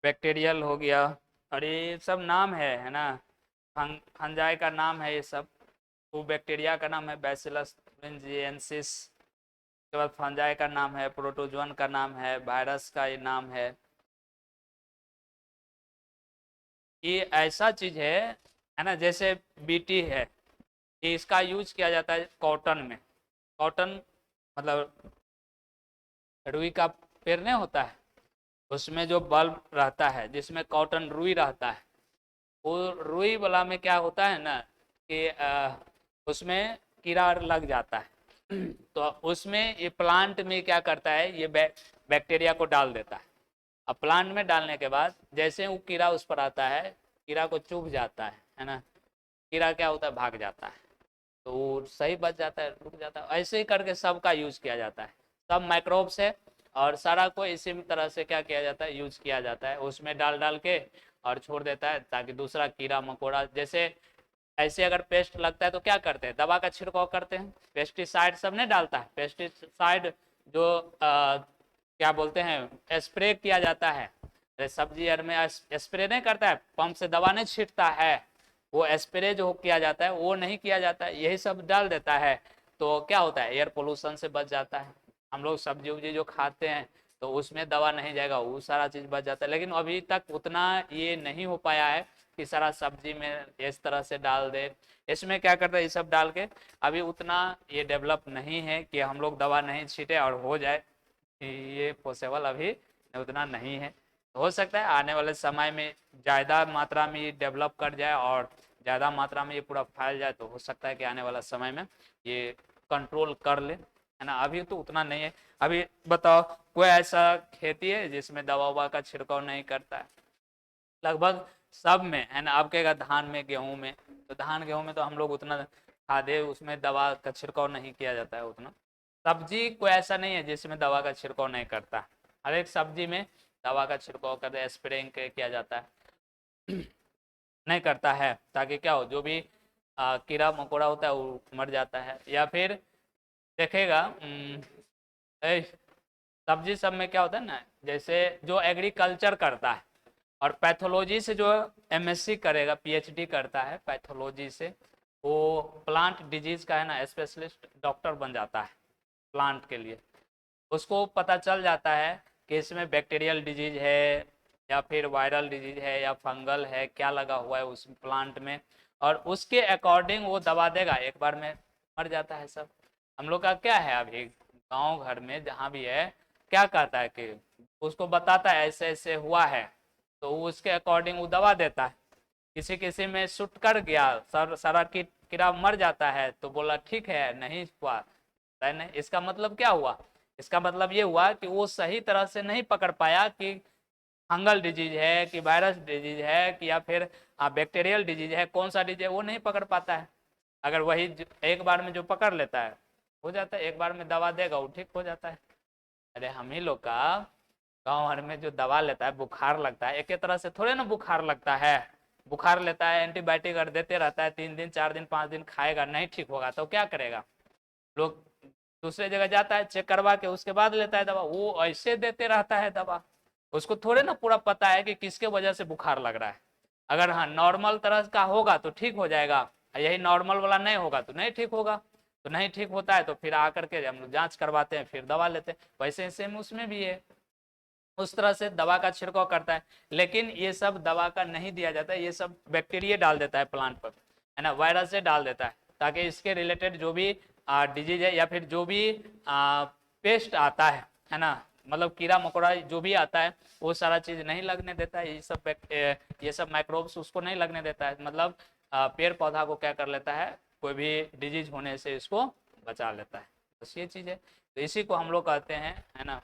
बैक्टीरियल हो गया, और ये सब नाम है ना, फंजाई का नाम है ये सब। वो बैक्टीरिया का नाम है बैसिलस thuringiensis, उसके बाद फंजाई का नाम है, प्रोटोजोन का नाम है, वायरस का ये नाम है। ये ऐसा चीज है ना, जैसे बीटी है, ये इसका यूज किया जाता है कॉटन में। कॉटन मतलब रुई का पेड़ नहीं होता है, उसमें जो बल्ब रहता है जिसमें कॉटन रुई रहता है, वो रुई वाला में क्या होता है ना कि उसमें कीड़ा लग जाता है। तो उसमें ये प्लांट में क्या करता है, ये बैक्टीरिया को डाल देता है। अब प्लांट में डालने के बाद जैसे वो कीड़ा उस पर आता है, कीड़ा को चुभ जाता है ना, कीड़ा क्या होता है, भाग जाता है, तो वो सही बच जाता है, रुक जाता है। ऐसे ही करके सबका यूज किया जाता है, सब माइक्रोब्स है, और सारा को इसी तरह से क्या किया जाता है, यूज किया जाता है, उसमें डाल डाल के और छोड़ देता है, ताकि दूसरा कीड़ा मकोड़ा, जैसे ऐसे अगर पेस्ट लगता है तो क्या करते हैं, दवा का छिड़काव करते हैं, पेस्टिसाइड सब नहीं डालता है, पेस्टिसाइड जो क्या बोलते हैं, स्प्रे किया जाता है, सब्जी अर में स्प्रे नहीं करता है, पंप से दवा नहीं छींटता है, वो स्प्रे जो किया जाता है वो नहीं किया जाता है, यही सब डाल देता है, तो क्या होता है, एयर पोल्यूशन से बच जाता है। हम लोग सब्जी उब्जी जो खाते हैं तो उसमें दवा नहीं जाएगा, वो सारा चीज़ बच जाता है। लेकिन अभी तक उतना ये नहीं हो पाया है कि सारा सब्जी में इस तरह से डाल दे, इसमें क्या करता है, ये सब डाल के अभी उतना ये डेवलप नहीं है कि हम लोग दवा नहीं छीटे और हो जाए, ये पॉसिबल अभी उतना नहीं है। हो सकता है आने वाले समय में ज़्यादा मात्रा में ये डेवलप कर जाए और ज़्यादा मात्रा में ये पूरा फैल जाए, तो हो सकता है कि आने वाला समय में ये कंट्रोल कर ले, है ना। अभी तो उतना नहीं है। अभी बताओ कोई ऐसा खेती है जिसमें दवा ववा का छिड़काव नहीं करता है? लगभग सब में, है ना। अब कहेगा धान में, गेहूं में, तो धान गेहूं में तो हम लोग उतना खादे उसमें दवा का छिड़काव नहीं किया जाता है उतना। सब्जी कोई ऐसा नहीं है जिसमें दवा का छिड़काव नहीं करता, हर एक सब्जी में दवा का छिड़काव करते, स्प्रेइंग किया जाता है। नहीं करता है, ताकि क्या हो, जो भी कीड़ा मकोड़ा होता है वो मर जाता है। या फिर देखेगा सब्जी सब में क्या होता है ना, जैसे जो एग्रीकल्चर करता है और पैथोलॉजी से जो एमएससी करेगा, पीएचडी करता है पैथोलॉजी से, वो प्लांट डिजीज का है ना स्पेशलिस्ट डॉक्टर बन जाता है प्लांट के लिए। उसको पता चल जाता है कि इसमें बैक्टीरियल डिजीज है या फिर वायरल डिजीज है या फंगल है, क्या लगा हुआ है उस प्लांट में, और उसके अकॉर्डिंग वो दवा देगा, एक बार में मर जाता है सब। हम लोग का क्या है, अभी गांव घर में जहाँ भी है, क्या कहता है कि उसको बताता है ऐसे ऐसे हुआ है, तो उसके अकॉर्डिंग वो दवा देता है। किसी किसी में शूट कर गया, सारा कीड़ा मर जाता है, तो बोला ठीक है, नहीं हुआ है नहीं, इसका मतलब क्या हुआ, इसका मतलब ये हुआ कि वो सही तरह से नहीं पकड़ पाया कि फंगल डिजीज है कि वायरस डिजीज है कि या फिर बैक्टीरियल डिजीज है, कौन सा डिजीज है वो नहीं पकड़ पाता है। अगर वही एक बार में जो पकड़ लेता है, हो जाता है, एक बार में दवा देगा वो ठीक हो जाता है। अरे हम ही लोग का गाँव भर में जो दवा लेता है, बुखार लगता है, एक तरह से थोड़े ना बुखार लगता है, बुखार लेता है एंटीबायोटिक और देते रहता है, 3 दिन 4 दिन 5 दिन खाएगा, नहीं ठीक होगा तो क्या करेगा, लोग दूसरे जगह जाता है, चेक करवा के उसके बाद लेता है दवा, वो ऐसे देते रहता है दवा, उसको थोड़े ना पूरा पता है कि किसके वजह से बुखार लग रहा है। अगर हाँ नॉर्मल तरह का होगा तो ठीक हो जाएगा, यही नॉर्मल वाला नहीं होगा तो नहीं ठीक होगा, तो नहीं ठीक होता है तो फिर आकर के हम लोग जांच करवाते हैं, फिर दवा लेते हैं। वैसे ही सेम उसमें भी है, उस तरह से दवा का छिड़काव करता है। लेकिन ये सब दवा का नहीं दिया जाता है, ये सब बैक्टीरिया डाल देता है प्लांट पर, है ना, वायरस से डाल देता है, ताकि इसके रिलेटेड जो भी डिजीज है या फिर जो भी पेस्ट आता है ना, मतलब कीड़ा मकोड़ा जो भी आता है, वो सारा चीज नहीं लगने देता है, ये सब माइक्रोब्स उसको नहीं लगने देता है, मतलब पेड़ पौधा को क्या कर लेता है, कोई भी डिजीज होने से इसको बचा लेता है। बस ये चीज है, तो इसी को हम लोग कहते हैं, है ना,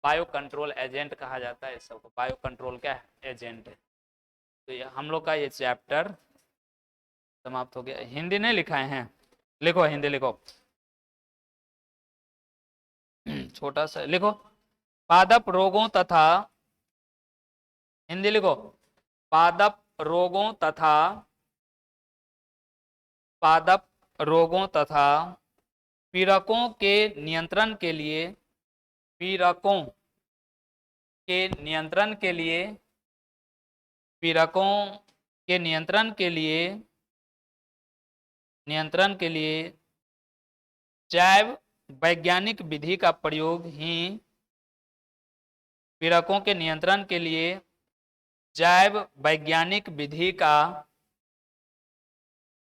बायो कंट्रोल एजेंट कहा जाता है। सबको बायो कंट्रोल क्या है, एजेंट है। तो ये हम लोग का ये चैप्टर समाप्त हो गया। हिंदी नहीं लिखाए हैं? लिखो, हिंदी लिखो, छोटा सा लिखो। पादप रोगों तथा, हिंदी लिखो, पादप रोगों तथा, पादप रोगों तथा पीड़कों के नियंत्रण के लिए, पीड़कों के नियंत्रण के लिए, पीड़कों के नियंत्रण के लिए, नियंत्रण के लिए जैव वैज्ञानिक विधि का प्रयोग ही, पीड़कों के नियंत्रण के लिए जैव वैज्ञानिक विधि का,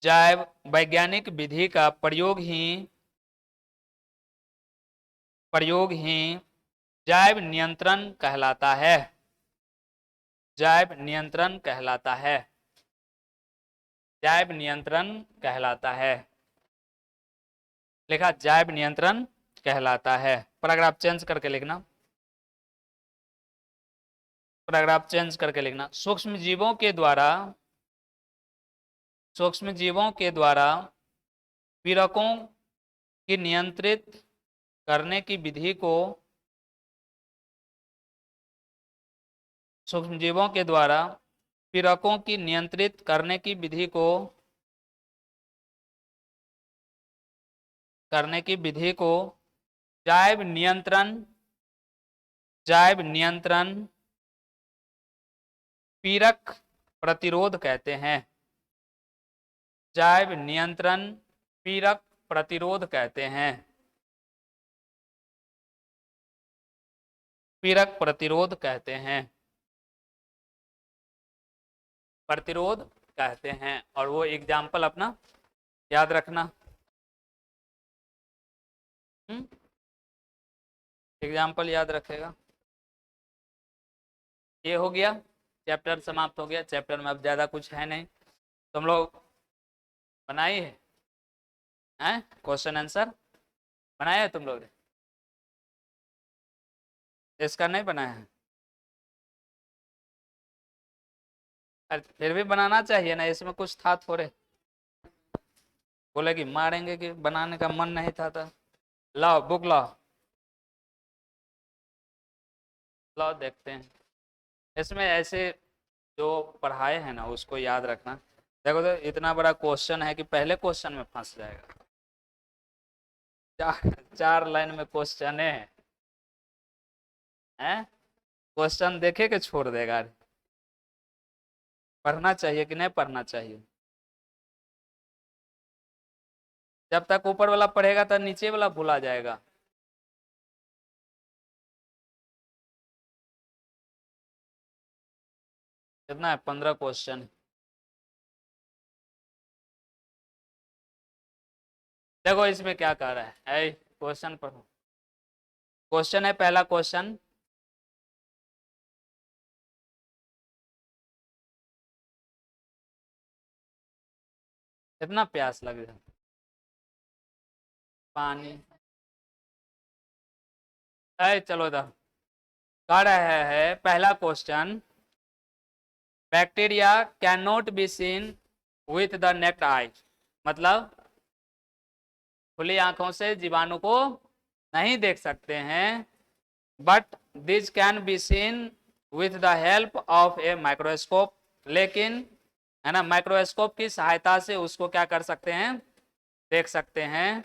जैव वैज्ञानिक विधि का प्रयोग ही जैव नियंत्रण कहलाता है, जैव नियंत्रण कहलाता है, जैव नियंत्रण कहलाता है। लिखा, जैव नियंत्रण कहलाता है। पैराग्राफ चेंज करके लिखना, पैराग्राफ चेंज करके लिखना। सूक्ष्म जीवों के द्वारा, सूक्ष्म जीवों के द्वारा पीड़कों की नियंत्रित करने की विधि को, सूक्ष्म जीवों के द्वारा पीड़कों की नियंत्रित करने की विधि को, करने की विधि को जैव नियंत्रण, जैव नियंत्रण पीड़क प्रतिरोध कहते हैं, जैव नियंत्रण पीड़क प्रतिरोध कहते हैं, पीड़क प्रतिरोध कहते हैं, प्रतिरोध कहते हैं। और वो एग्जाम्पल अपना याद रखना, एग्जाम्पल याद रखेगा। ये हो गया, चैप्टर समाप्त हो गया। चैप्टर में अब ज़्यादा कुछ है नहीं। तुम लोग बनाए हैं क्वेश्चन आंसर, बनाया है तुम लोग ने? इसका नहीं बनाया है? अरे फिर भी बनाना चाहिए ना, इसमें कुछ था थोड़े। बोले कि मारेंगे कि बनाने का मन नहीं था तो लाओ बुक लाओ, लाओ देखते हैं। इसमें ऐसे जो पढ़ाए हैं ना उसको याद रखना। देखो तो इतना बड़ा क्वेश्चन है कि पहले क्वेश्चन में फंस जाएगा। चार लाइन में क्वेश्चन है, क्वेश्चन देखे के छोड़ देगा। पढ़ना चाहिए कि नहीं पढ़ना चाहिए? जब तक ऊपर वाला पढ़ेगा तो नीचे वाला भूला जाएगा। कितना है? 15 क्वेश्चन। देखो इसमें क्या कह रहा है, क्वेश्चन पढ़ो। क्वेश्चन है, पहला क्वेश्चन, कितना प्यास लग रहा है? पानी। चलो इधर कह रहा है पहला question, bacteria can not be seen with the necked आई, मतलब खुली आंखों से जीवाणु को नहीं देख सकते हैं, but this can be seen with the help of a microscope, लेकिन है ना माइक्रोस्कोप की सहायता से उसको क्या कर सकते हैं? देख सकते हैं।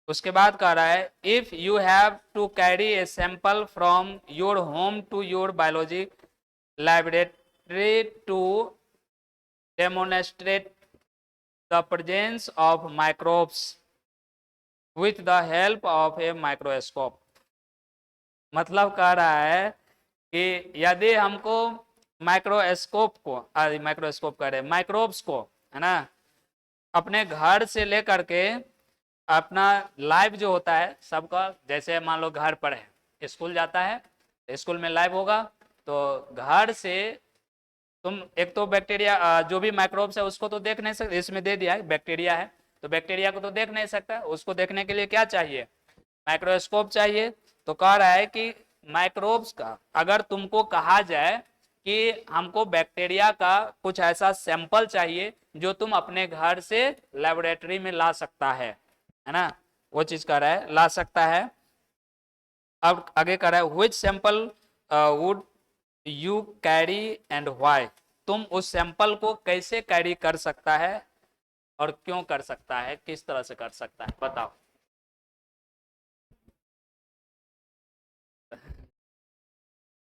उसके बाद कह रहा है if you have to carry a sample from your home to your biology laboratory to demonstrate the presence of microbes with the help of a microscope, मतलब कह रहा है कि यदि हमको माइक्रोस्कोप को, माइक्रोस्कोप कह रहे माइक्रोब्स को, है ना, अपने घर से लेकर के अपना लाइव जो होता है सबका, जैसे मान लो घर पर है, स्कूल जाता है, स्कूल में लाइव होगा, तो घर से तुम एक तो बैक्टीरिया जो भी माइक्रोब्स है उसको तो देख नहीं सकते, इसमें दे दिया है बैक्टीरिया है, तो बैक्टीरिया को तो देख नहीं सकता, उसको देखने के लिए क्या चाहिए? माइक्रोस्कोप चाहिए। तो कह रहा है कि माइक्रोब्स का अगर तुमको कहा जाए कि हमको बैक्टीरिया का कुछ ऐसा सैंपल चाहिए जो तुम अपने घर से लेबोरेटरी में ला सकता है ना, वो चीज कह रहा है ला सकता है। अब आगे कह रहा है which sample would you carry and why, तुम उस सैंपल को कैसे कैरी कर सकता है और क्यों कर सकता है, किस तरह से कर सकता है, बताओ।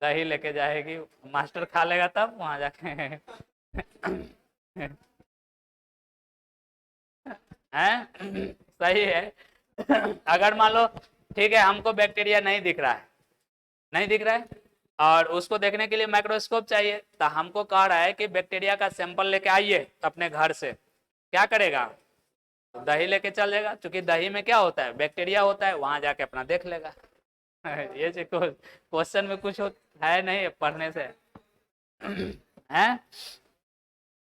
दही लेके जाएगी, मास्टर खा लेगा तब वहां जाके हैं सही है। अगर मान लो ठीक है हमको बैक्टीरिया नहीं दिख रहा है, नहीं दिख रहा है और उसको देखने के लिए माइक्रोस्कोप चाहिए, तो हमको कह रहा है कि बैक्टीरिया का सैंपल लेके आइए अपने घर से, क्या करेगा, तो दही लेके चल जाएगा, क्योंकि दही में क्या होता है, बैक्टीरिया होता है, वहां जाके अपना देख लेगा। ये क्वेश्चन में कुछ है नहीं पढ़ने से हैं,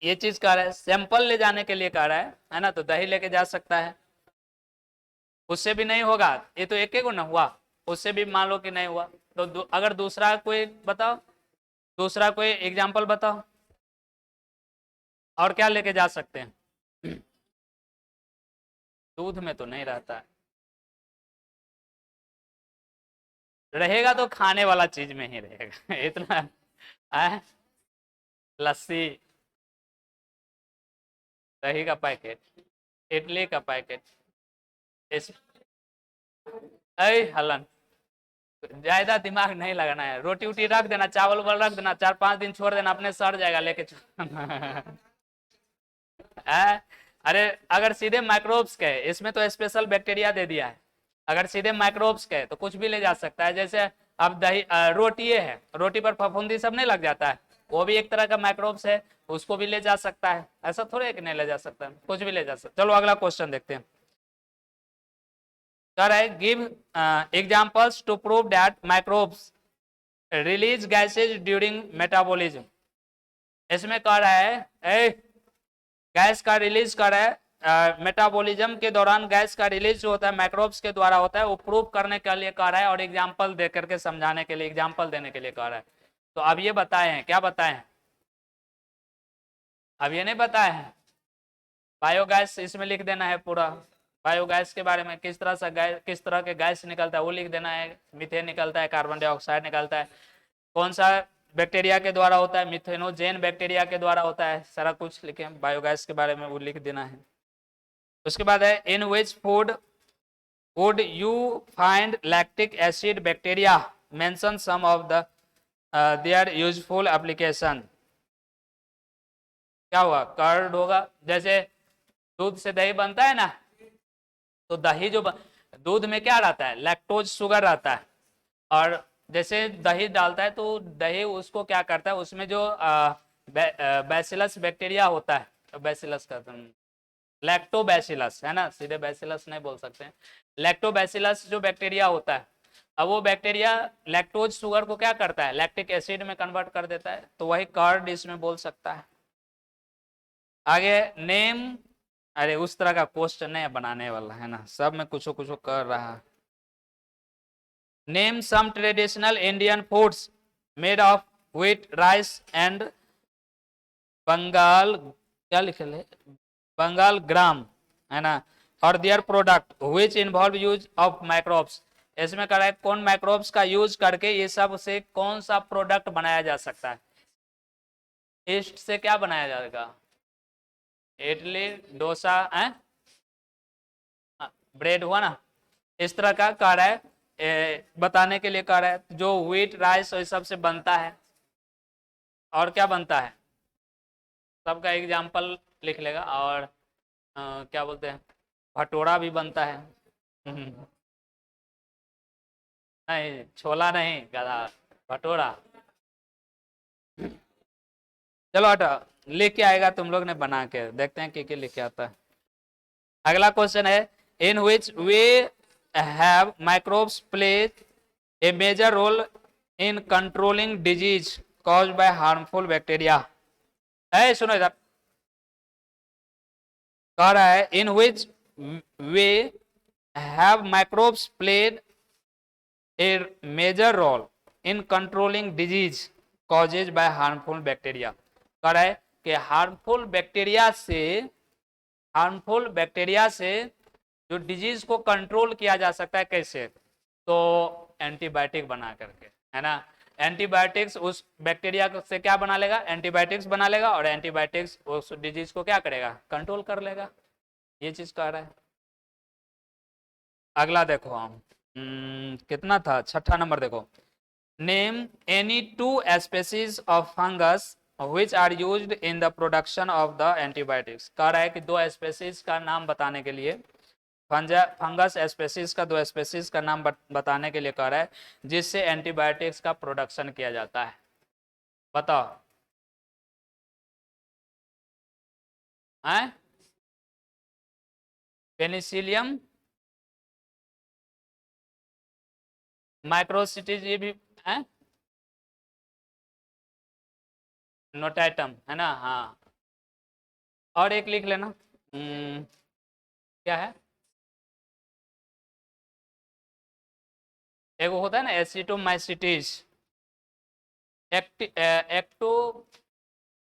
ये चीज कह रहा है सैंपल ले जाने के लिए कह रहा है ना, तो दही लेके जा सकता है, उससे भी नहीं होगा, ये तो एक को ना हुआ, उससे भी मान लो कि नहीं हुआ, तो अगर दूसरा कोई बताओ, दूसरा कोई एग्जाम्पल बताओ, और क्या लेके जा सकते हैं। दूध में तो नहीं रहता है, रहेगा तो खाने वाला चीज में ही रहेगा इतना है, लस्सी, दही का पैकेट, इडली का पैकेट, इस हलन, ज्यादा दिमाग नहीं लगाना है, रोटी उटी रख देना, चावल वावल रख देना, 4-5 दिन छोड़ देना, अपने सड़ जाएगा लेके अरे अगर सीधे माइक्रोब्स के, इसमें तो स्पेशल बैक्टीरिया दे दिया है, अगर सीधे माइक्रोब्स के तो कुछ भी ले जा सकता है, जैसे अब दही रोटी है, रोटी पर फफूंदी सब नहीं लग जाता है, वो भी एक तरह का माइक्रोब्स है, उसको भी ले जा सकता है, ऐसा थोड़ा है कि नहीं ले जा सकता है, कुछ भी ले जा सकता है। चलो अगला क्वेश्चन देखते हैं, कह रहा है give examples to prove that microbes release gases during metabolism, इसमें कह रहा है गैस का रिलीज कर रहा है, मेटाबॉलिज्म के दौरान गैस का रिलीज जो होता है माइक्रोब्स के द्वारा होता है, वो प्रूव करने के लिए कह रहा है और एग्जांपल दे करके समझाने के लिए, एग्जांपल देने के लिए कह रहा है। तो अब ये बताए हैं, क्या बताए हैं, अब ये नहीं बताए हैं, बायोगैस इसमें लिख देना है पूरा, बायोगैस के बारे में किस तरह से गैस, किस तरह के गैस निकलता है वो लिख देना है, मीथेन निकलता है, कार्बन डाइऑक्साइड निकलता है, कौन सा बैक्टीरिया के द्वारा होता है, मिथेनोजेन बैक्टीरिया के द्वारा होता है, सारा कुछ लिखे बायोगैस के बारे में वो लिख देना है। उसके बाद है in which food would you find lactic acid bacteria, mention some of the their useful application, क्या हुआ, कर्ड होगा, जैसे दूध से दही बनता है ना, तो दही जो दूध में क्या रहता है, लैक्टोज शुगर रहता है, और जैसे दही डालता है तो दही उसको क्या करता है, उसमें जो बैसिलस बैक्टीरिया होता है, बैसिलस का लैक्टोबैसिलस है ना, सीधे बैसिलस नहीं बोल सकते हैं, लैक्टोबैसिलस जो बैक्टीरिया होता है, अब वो बैक्टीरिया लैक्टोज शुगर को क्या करता है, लैक्टिक एसिड में कन्वर्ट कर देता है, तो वही कर्ड इसमें बोल सकता है। आगे नेम, अरे उस तरह का क्वेश्चन नहीं बनाने वाला है ना, सब में कुछ कुछ कर रहा है। Name some traditional Indian foods made of wheat rice and Bengal, क्या लिखे है, बंगाल ग्राम है ना, और their product which involve use of microbes, इसमें कह रहा है कौन माइक्रोब्स का यूज करके ये सब से कौन सा प्रोडक्ट बनाया जा सकता है, ईस्ट से क्या बनाया जाएगा, इडली डोसा है, ब्रेड हुआ ना, इस तरह का कह रहा है बताने के लिए कह रहा है, जो व्हीट राइस और सब से बनता है, और क्या बनता है, सबका एग्जाम्पल लिख लेगा, और क्या बोलते हैं, भटोरा भी बनता है नहीं छोला नहीं गधा, भटोरा, चलो हटा, लेके आएगा तुम लोग ने बना के, देखते हैं क्या लेके आता है। अगला क्वेश्चन है in which way have microbes play a major role in controlling disease caused by harmful bacteria, है सुनो इधर, कह रहा है in which way have microbes played a major role in controlling disease causes by harmful bacteria. कह रहा है कि हार्मफुल बैक्टीरिया से जो डिजीज को कंट्रोल किया जा सकता है कैसे, तो एंटीबायोटिक बना करके, है ना। एंटीबायोटिक्स उस बैक्टीरिया से क्या बना लेगा, एंटीबायोटिक्स बना लेगा, और एंटीबायोटिक्स उस डिजीज को क्या करेगा, कंट्रोल कर लेगा। ये चीज कह रहा है। अगला देखो हम, कितना था, छठा नंबर देखो। Name any two species of fungus which are used in the production of the antibiotics। कह रहा है कि दो स्पेसीज का नाम बताने के लिए, फंगस स्पेसीज का दो स्पेसीज का नाम बताने के लिए कह रहा है जिससे एंटीबायोटिक्स का प्रोडक्शन किया जाता है। बताओ, हैं? पेनिसिलियम, माइक्रोसिटीज, ये भी है, नोटाइटम, है ना। हाँ, और एक लिख लेना, क्या है, एक होता है ना एसिटोमाइसिटीज,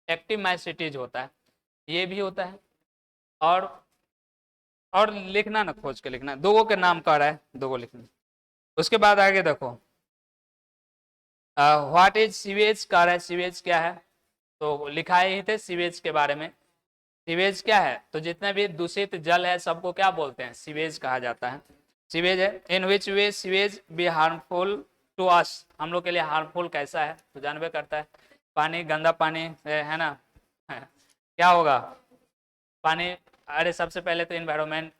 एक्टिमाइसिटीज होता है, ये भी होता है। और लिखना ना, खोज के लिखना, दो के नाम कह रहा है, दो लिखना। उसके बाद आगे देखो, व्हाट इज सीवेज कह रहा है, सीवेज क्या है, तो लिखाए ही थे सीवेज के बारे में। सीवेज क्या है, तो जितना भी दूषित जल है सबको क्या बोलते हैं, सीवेज कहा जाता है। सीवेज है, in which way sewage be harmful to us, हम लोग के लिए हार्मफुल कैसा है, तो जानबे करता है। पानी, गंदा पानी है ना, क्या होगा पानी, अरे सबसे पहले तो इन्वायरमेंट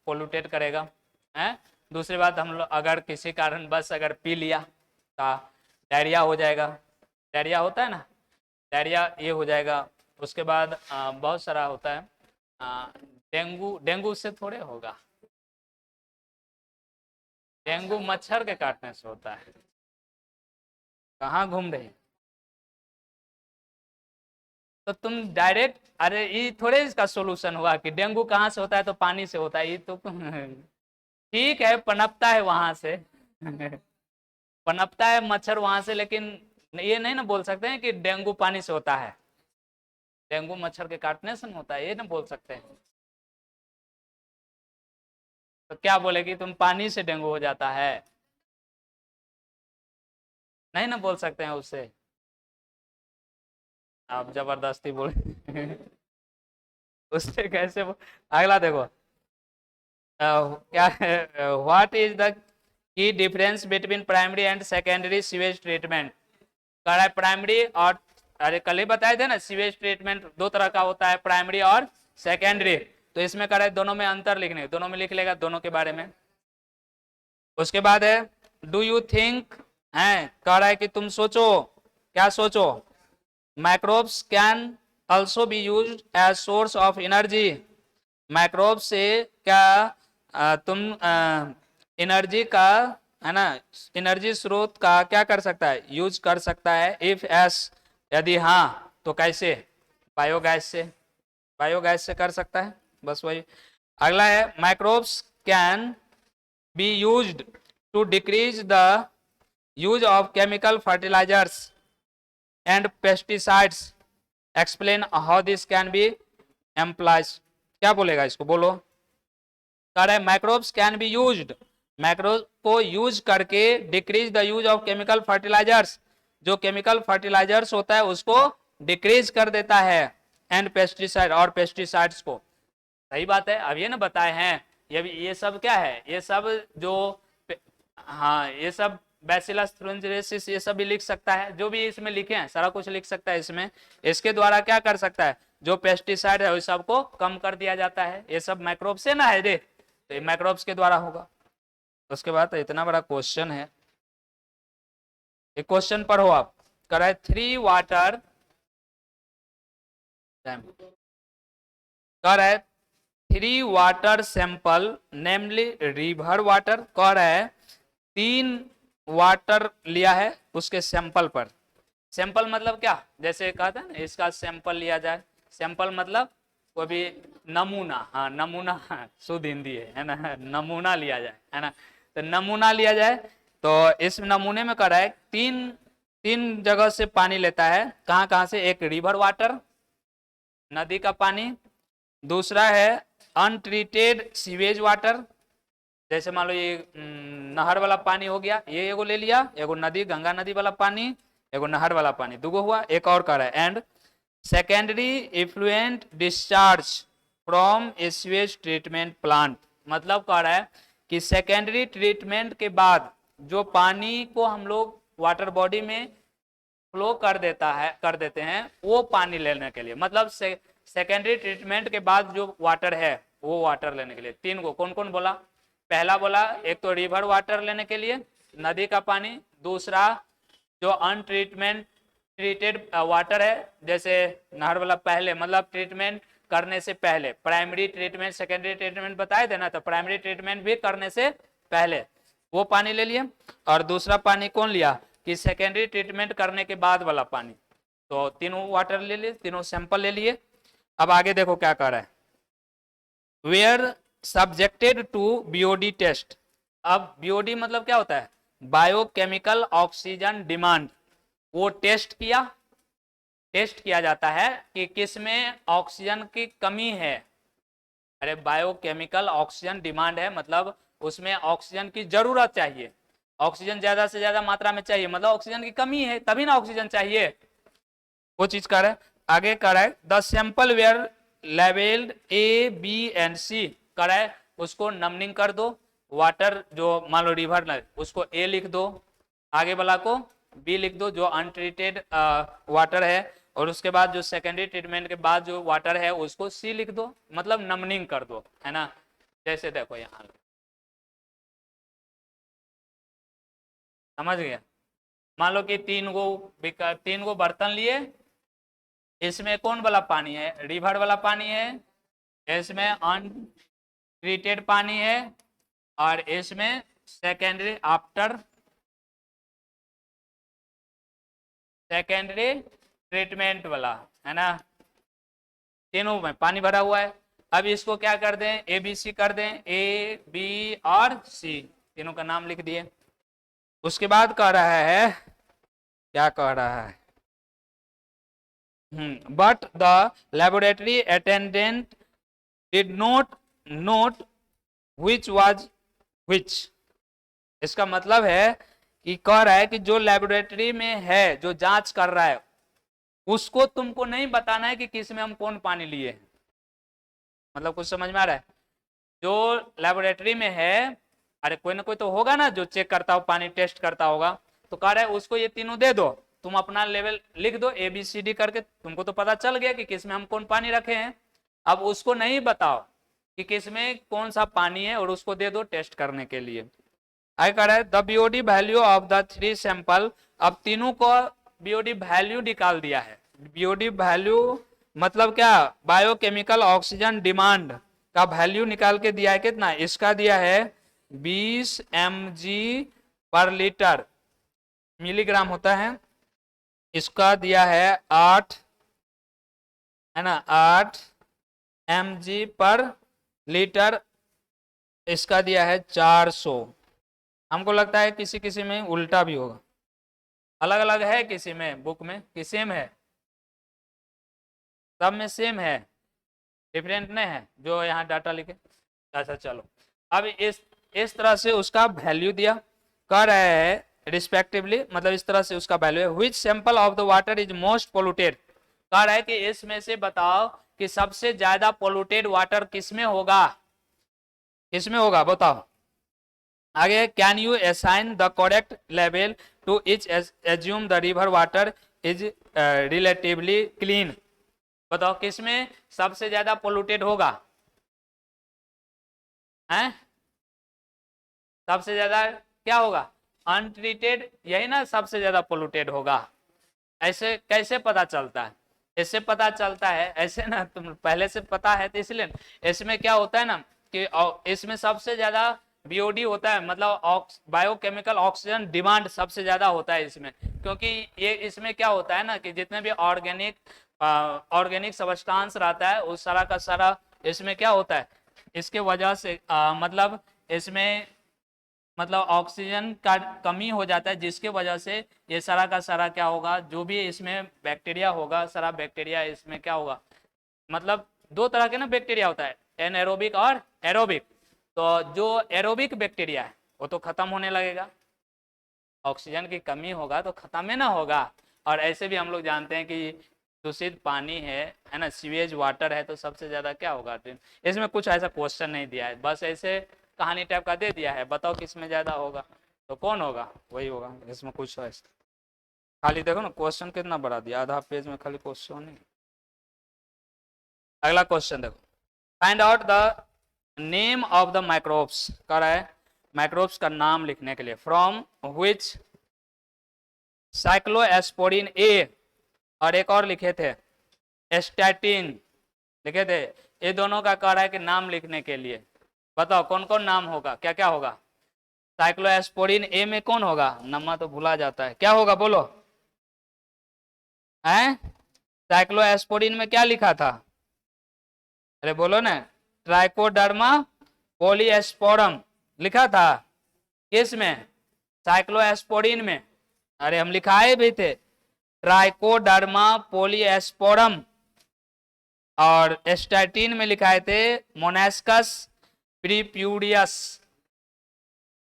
पोल्यूटेड करेगा, है। दूसरी बात, हम लोग अगर किसी कारण बस अगर पी लिया तो डायरिया हो जाएगा, डायरिया होता है ना, डायरिया ये हो जाएगा। उसके बाद बहुत सारा होता है, डेंगू, डेंगू से थोड़े होगा, डेंगू मच्छर के काटने से होता है। कहाँ घूम रही, तो तुम डायरेक्ट, अरे ये थोड़े इसका सोल्यूशन हुआ कि डेंगू कहाँ से होता है, तो पानी से होता है, ये तो ठीक है, पनपता है वहां से पनपता है मच्छर वहां से, लेकिन ये नहीं ना बोल सकते हैं कि डेंगू पानी से होता है, डेंगू मच्छर के काटने से होता है, ये ना बोल सकते हैं। तो क्या बोलेगी, तुम पानी से डेंगू हो जाता है, नहीं ना बोल सकते हैं उससे, आप जबरदस्ती बोल उससे कैसे अगला देखो, क्या है, what is the key difference between primary and secondary sewage treatment. कह रहा है प्राइमरी और, अरे कल ही बताए थे ना, सीवेज ट्रीटमेंट दो तरह का होता है, प्राइमरी और सेकेंडरी। तो इसमें कह रहा है दोनों में अंतर लिखने, दोनों में लिख लेगा, दोनों के बारे में। उसके बाद है डू यू थिंक, है कह रहा है कि तुम सोचो, क्या सोचो, microbes can also be used as source of energy. Microbe से क्या तुम एनर्जी का, है ना, एनर्जी स्रोत का क्या कर सकता है, यूज कर सकता है। इफ एस, यदि हाँ तो कैसे, बायोगैस से, बायोगैस से कर सकता है, बस वही। अगला है microbes can be used to decrease the use of chemical fertilizers and pesticides, explain how this can be employs. क्या बोलेगा इसको, बोलो। कह रहे microbes can be used, microbe को यूज करके decrease the use of chemical fertilizers, जो केमिकल फर्टिलाइजर्स होता है उसको डिक्रीज कर देता है, एंड पेस्टिसाइड, और पेस्टिसाइड्स को। सही बात है, अब ये ना बताए हैं, ये सब क्या है, ये सब जो, हाँ ये सब बैसिलस थ्रिंजिरेसिस, ये सब भी लिख सकता है, जो भी इसमें लिखे हैं सारा कुछ लिख सकता है इसमें। इसके द्वारा क्या कर सकता है, जो पेस्टिसाइड है उस सबको कम कर दिया जाता है। ये सब माइक्रोब से ना है रे, तो ये माइक्रोब्स के द्वारा होगा। उसके बाद इतना बड़ा क्वेश्चन है, एक क्वेश्चन पढ़ो आप। कर है 3 वाटर, कर है 3 वाटर सैंपल नेमली रिवर वाटर। कह रहा है 3 वाटर लिया है उसके सैंपल पर। सैंपल मतलब क्या, जैसे कहा था ना इसका सैंपल लिया जाए, सैंपल मतलब वो भी नमूना, हाँ नमूना, शुद्ध हिंदी है ना, नमूना लिया जाए, है ना। तो नमूना लिया जाए, तो इस नमूने में कह रहा है 3 तीन जगह से पानी लेता है। कहाँ कहाँ से? एक रिवर वाटर, नदी का पानी, दूसरा है अनट्रीटेड सीवेज वाटर, जैसे मान लो ये नहर वाला पानी हो गया, ये एगो ले लिया, एगो नदी गंगा नदी वाला पानी, एगो नहर वाला पानी, दूगो हुआ। एक और कह रहा है and secondary effluent discharge from A sewage treatment plant, मतलब कह रहा है कि सेकेंडरी ट्रीटमेंट के बाद जो पानी को हम लोग वाटर बॉडी में फ्लो कर देते हैं वो पानी लेने के लिए, मतलब सेकेंडरी ट्रीटमेंट के बाद जो वाटर है वो वाटर लेने के लिए। तीन को कौन कौन बोला? पहला बोला एक तो रिवर वाटर लेने के लिए, नदी का पानी, दूसरा जो ट्रीटेड वाटर है जैसे नहर वाला, पहले मतलब ट्रीटमेंट करने से पहले, प्राइमरी ट्रीटमेंट सेकेंडरी ट्रीटमेंट बताए थे ना, तो प्राइमरी ट्रीटमेंट भी करने से पहले वो पानी ले लिए। और दूसरा पानी कौन लिया कि सेकेंडरी ट्रीटमेंट करने के बाद वाला पानी। तो तीनों वाटर ले लिए, तीनों सैंपल ले लिए। अब आगे देखो क्या कर रहा है, were subjected to BOD test. अब बीओडी मतलब क्या होता है? Biochemical oxygen demand. वो टेस्ट किया जाता है कि किसमें ऑक्सीजन की कमी है। अरे बायोकेमिकल ऑक्सीजन डिमांड है मतलब उसमें ऑक्सीजन की जरूरत चाहिए, ऑक्सीजन ज्यादा से ज्यादा मात्रा में चाहिए, मतलब ऑक्सीजन की कमी है तभी ना ऑक्सीजन चाहिए, वो चीज कर रहा है। आगे कर रहा है the sample were labelled A B and C, कर रहा है उसको नमनिंग कर दो, वाटर जो मान लो रिवर ना उसको ए लिख दो, आगे वाला को बी लिख दो जो अनट्रीटेड वाटर है, और उसके बाद जो सेकेंडरी ट्रीटमेंट के बाद जो वाटर है उसको सी लिख दो, मतलब नमनिंग कर दो, है ना। जैसे देखो यहाँ समझ गया, मान लो कि तीन गो बर्तन लिए, इसमें कौन वाला पानी है? रिवर वाला पानी है, इसमें अनट्रीटेड पानी है, और इसमें सेकेंडरी ट्रीटमेंट वाला, है ना। तीनों में पानी भरा हुआ है। अब इसको क्या कर दें? ए बी सी कर दें, ए बी और सी, तीनों का नाम लिख दिए। उसके बाद कह रहा है, क्या कह रहा है, but the laboratory attendant did not note which was which। इसका मतलब है कि कह रहा है कि जो लेबोरेटरी में है, जो जांच कर रहा है, उसको तुमको नहीं बताना है कि किस में हम कौन पानी लिए हैं। मतलब कुछ समझ में आ रहा है? जो लेबोरेटरी में है, अरे कोई ना कोई तो होगा ना जो चेक करता हो, पानी टेस्ट करता होगा, तो कह रहा है उसको ये तीनों दे दो, तुम अपना लेवल लिख दो ए बी सी डी करके, तुमको तो पता चल गया कि किस में हम कौन पानी रखे हैं। अब उसको नहीं बताओ कि किस में कौन सा पानी है, और उसको दे दो टेस्ट करने के लिए। आगे कह रहा है the BOD value of the three sample. अब तीनों को बीओडी वैल्यू निकाल दिया है। बीओडी वैल्यू मतलब क्या? बायोकेमिकल ऑक्सीजन डिमांड का वैल्यू निकाल के दिया है। कितना? इसका दिया है 20 mg/लीटर, मिलीग्राम होता है। इसका दिया है 8, है ना, 8 mg/लीटर। इसका दिया है 400। हमको लगता है किसी किसी में उल्टा भी होगा, अलग अलग है किसी में बुक में कि सेम है, सब में सेम है, डिफरेंट नहीं है जो यहाँ डाटा लिखे। अच्छा चलो, अब इस तरह से उसका वैल्यू दिया, कह रहा है रिस्पेक्टिवली, मतलब इस तरह से उसका वैल्यू है। Which sample of the water is most polluted, कह रहा है कि इसमें से बताओ कि सबसे ज्यादा पोल्यूटेड वाटर किसमें होगा, किसमें होगा बताओ। आगे can you assign the correct level to each assume the river water is relatively clean. बताओ किसमें सबसे ज्यादा पोल्यूटेड होगा, हैं? सबसे ज्यादा क्या होगा? अनट्रीटेड, यही ना सबसे ज्यादा पोल्यूटेड होगा। ऐसे कैसे पता चलता है? इससे पता चलता है ऐसे ना, तुम पहले से पता है तो इसलिए इसमें क्या होता है ना कि इसमें सबसे ज्यादा बीओडी होता है, मतलब बायोकेमिकल ऑक्सीजन डिमांड सबसे ज्यादा होता है इसमें, क्योंकि ये इसमें क्या होता है ना कि जितने भी ऑर्गेनिक सब्सटेंस रहता है उस सारा का सारा इसमें क्या होता है, इसके वजह से मतलब इसमें मतलब ऑक्सीजन का कमी हो जाता है, जिसके वजह से ये सारा का सारा क्या होगा, जो भी इसमें बैक्टीरिया होगा, सारा बैक्टीरिया इसमें क्या होगा, मतलब दो तरह के ना बैक्टीरिया होता है, एनएरोबिक और एरोबिक। तो जो एरोबिक बैक्टीरिया है वो तो खत्म होने लगेगा, ऑक्सीजन की कमी होगा तो खत्म ही ना होगा। और ऐसे भी हम लोग जानते हैं कि दूषित पानी है ना, सीवेज वाटर है, तो सबसे ज्यादा क्या होगा। इसमें कुछ ऐसा क्वेश्चन नहीं दिया है, बस ऐसे कहानी टाइप का दे दिया है, बताओ किसमें ज्यादा होगा, तो कौन होगा, वही होगा। इसमें कुछ ऐसा खाली देखो ना, क्वेश्चन कितना बड़ा दिया, आधा पेज में खाली क्वेश्चन ही। अगला क्वेश्चन देखो, find out the name of the microbes, कह रहा है माइक्रोब्स का नाम लिखने के लिए, फ्रॉम व्हिच साइक्लोएस्पोरिन ए, और एक और लिखे थे एस्टैटिन लिखे थे, ये दोनों का कह रहा है कि नाम लिखने के लिए बताओ कौन कौन नाम होगा, क्या क्या होगा। साइक्लोएस्पोरिन ए में कौन होगा, नम्मा तो भुला जाता है, क्या होगा बोलो, हैं? साइक्लोएस्पोरिन में क्या लिखा था, अरे बोलो ना, ट्राइकोडर्मा पोलिएस्पोरम लिखा था, किस में, साइक्लोएस्पोरिन में, अरे हम लिखाए भी थे ट्राइकोडर्मा पोलिएस्पोरम, और एस्टैटिन में लिखाए थे मोनास्कस प्रीप्यूडियस,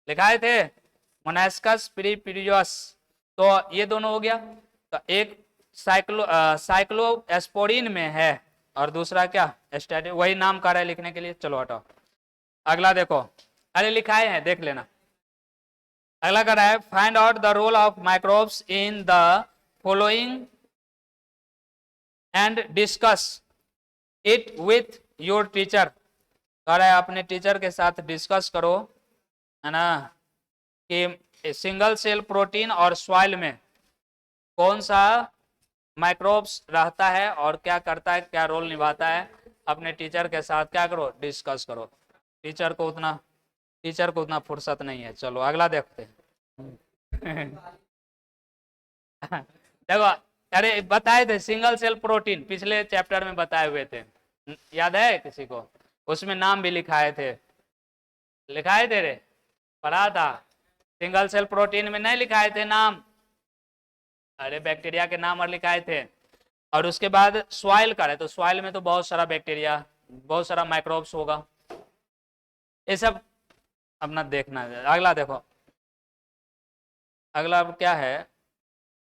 लिखाए थे मोनास्कस प्रीप्यूडियस। तो ये दोनों हो गया, तो एक साइक्लोएस्पोरिन में है और दूसरा क्या एस्टैटिन, वही नाम कर रहा है लिखने के लिए, चलो हटाओ। अगला देखो, अरे लिखाए हैं देख लेना। अगला कर रहा है find out the role of microbes in the following and discuss it with your teacher, कह रहा है अपने टीचर के साथ डिस्कस करो, है ना, कि सिंगल सेल प्रोटीन और सॉइल में कौन सा माइक्रोब्स रहता है और क्या करता है, क्या रोल निभाता है, अपने टीचर के साथ क्या करो, डिस्कस करो। टीचर को उतना फुर्सत नहीं है। चलो अगला देखते हैं। देखो, अरे बताए थे सिंगल सेल प्रोटीन, पिछले चैप्टर में बताए हुए थे, याद है किसी को, उसमें नाम भी लिखाए थे, लिखाए थे रे, पढ़ा था। सिंगल सेल प्रोटीन में नहीं लिखाए थे नाम, अरे बैक्टीरिया के नाम और लिखाए थे। और उसके बाद सॉइल का है, तो सॉइल में तो बहुत सारा बैक्टीरिया, बहुत सारा माइक्रोब्स होगा, ये सब अपना देखना है। अगला देखो, अगला क्या है,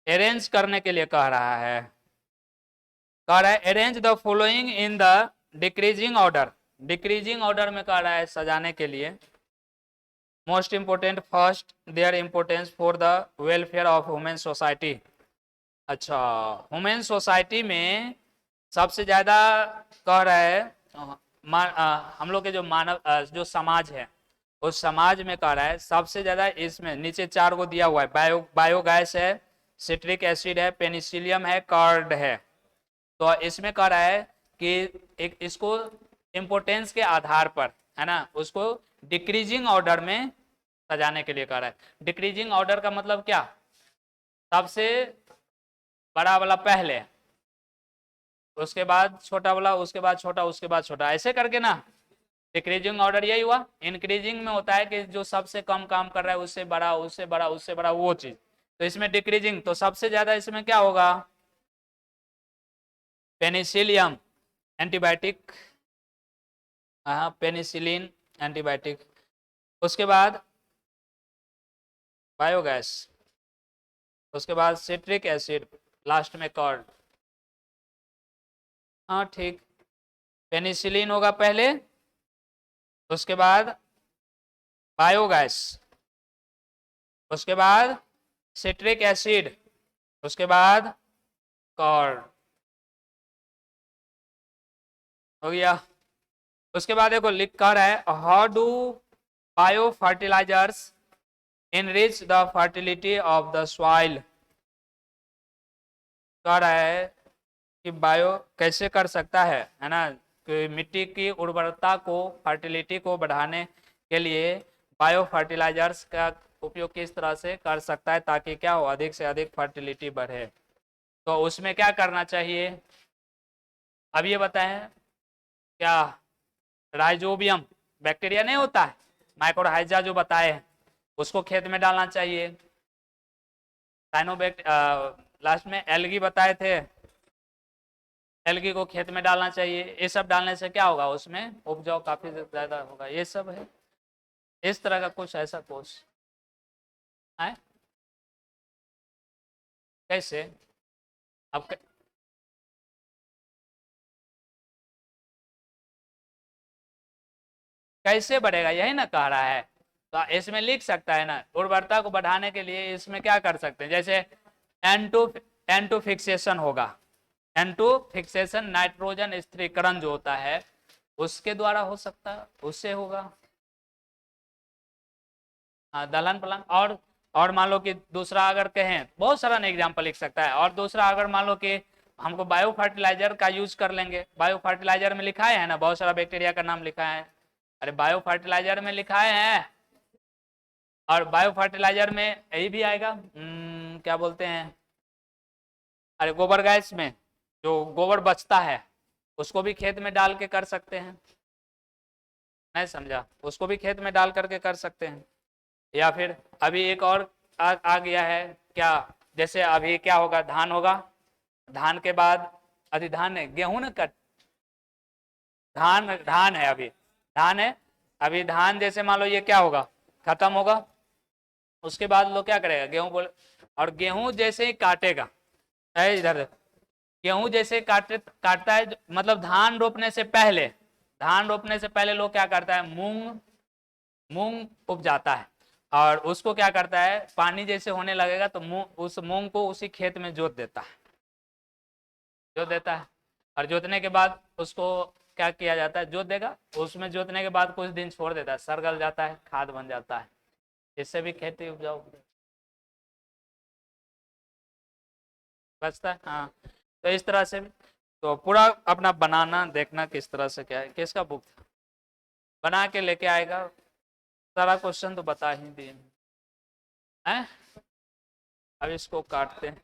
अरेंज करने के लिए कह रहा है, कह रहा है arrange the following in the decreasing order, decreasing order में कह रहा है सजाने के लिए। Most important first, their importance for the welfare of human society. अच्छा, ह्यूमन सोसाइटी में सबसे ज्यादा कह रहा है हम लोग के जो मानव जो समाज है, उस समाज में कह रहा है सबसे ज्यादा, इसमें नीचे चार को दिया हुआ है, बायोगैस है, सिट्रिक एसिड है, पेनिसिलियम है, कार्ड है। तो इसमें कह रहा है कि एक इसको इम्पोर्टेंस के आधार पर, है ना, उसको डिक्रीजिंग ऑर्डर में सजाने के लिए कह रहा है। डिक्रीजिंग ऑर्डर का मतलब क्या, सबसे बड़ा वाला पहले, उसके बाद छोटा वाला, उसके बाद छोटा, उसके बाद छोटा, ऐसे करके ना डिक्रीजिंग ऑर्डर यही हुआ। इंक्रीजिंग में होता है कि जो सबसे कम काम कर रहा है उससे बड़ा, उससे बड़ा, उससे बड़ा, वो चीज। तो इसमें डिक्रीजिंग, तो सबसे ज्यादा इसमें क्या होगा, पेनिसिलियम एंटीबायोटिक, हाँ पेनिसिलिन एंटीबायोटिक, उसके बाद बायोगैस, उसके बाद सिट्रिक एसिड, लास्ट में कर्ड। हाँ ठीक, पेनिसिलिन होगा पहले, उसके बाद बायोगैस, उसके बाद सिट्रिक एसिड, उसके बाद कर्ड, हो गया। उसके बाद देखो लिख कर है, how do bio fertilizers enrich the fertility of the soil, कह रहा है कि बायो कैसे कर सकता है ना, कि मिट्टी की उर्वरता को, फर्टिलिटी को बढ़ाने के लिए बायो फर्टिलाइजर्स का उपयोग किस तरह से कर सकता है, ताकि क्या हो, अधिक से अधिक फर्टिलिटी बढ़े। तो उसमें क्या करना चाहिए, अब ये बताएं, क्या राइजोबियम बैक्टीरिया नहीं होता है, माइक्रोहाइजा जो बताए हैं, उसको खेत में डालना चाहिए। साइनोबैक्ट लास्ट में एल्गी बताए थे, एल्गी को खेत में डालना चाहिए। ये सब डालने से क्या होगा, उसमें उपजाऊ काफी ज्यादा होगा। ये सब है, इस तरह का कुछ ऐसा कोर्स है। कैसे अब कैसे बढ़ेगा, यही ना कह रहा है। तो इसमें लिख सकता है ना, उर्वरता को बढ़ाने के लिए इसमें क्या कर सकते हैं, जैसे N2 फिक्सेशन होगा, N2 फिक्सेशन नाइट्रोजन स्थिरीकरण जो होता है उसके द्वारा हो सकता है, उससे होगा। हाँ, दलहन प्लांट। और मान लो कि दूसरा अगर कहें, बहुत सारा एग्जाम्पल लिख सकता है। और दूसरा अगर मान लो कि हमको बायो फर्टिलाइजर का यूज कर लेंगे, बायो फर्टिलाइजर में लिखा है ना, बहुत सारा बैक्टीरिया का नाम लिखा है। अरे बायो फर्टिलाइजर में लिखा है, और बायो फर्टिलाइजर में यही भी आएगा, क्या बोलते हैं, अरे गोबर गैस में जो गोबर बचता है उसको भी खेत में डाल के कर सकते हैं। नहीं समझा, उसको भी खेत में डाल करके कर सकते हैं। या फिर अभी एक और आ गया है क्या, जैसे अभी क्या होगा, धान होगा, धान के बाद अभी धान है, गेहूं न कट, धान है, अभी धान है, अभी धान जैसे मान लो ये क्या होगा, खत्म होगा, उसके बाद लोग क्या करेगा, गेहूं बोले। और गेहूं जैसे ही काटेगा, इधर गेहूं जैसे काटता है, मतलब धान रोपने से पहले, धान रोपने से पहले लोग क्या करता है, मूंग उपजाता है। और उसको क्या करता है, पानी जैसे होने लगेगा तो उस मूंग को उसी खेत में जोत देता है, और जोतने के बाद उसको क्या किया जाता है, जोत देगा, उसमें जोतने के बाद कुछ दिन छोड़ देता है, सरगल जाता है, खाद बन जाता है। इससे भी खेती उपजाऊ बचता है। हाँ, तो इस तरह से भी तो पूरा अपना बनाना, देखना किस तरह से क्या है, किसका बुक बना के लेके आएगा, सारा क्वेश्चन तो बता ही दिए हैं। अब इसको काटते हैं।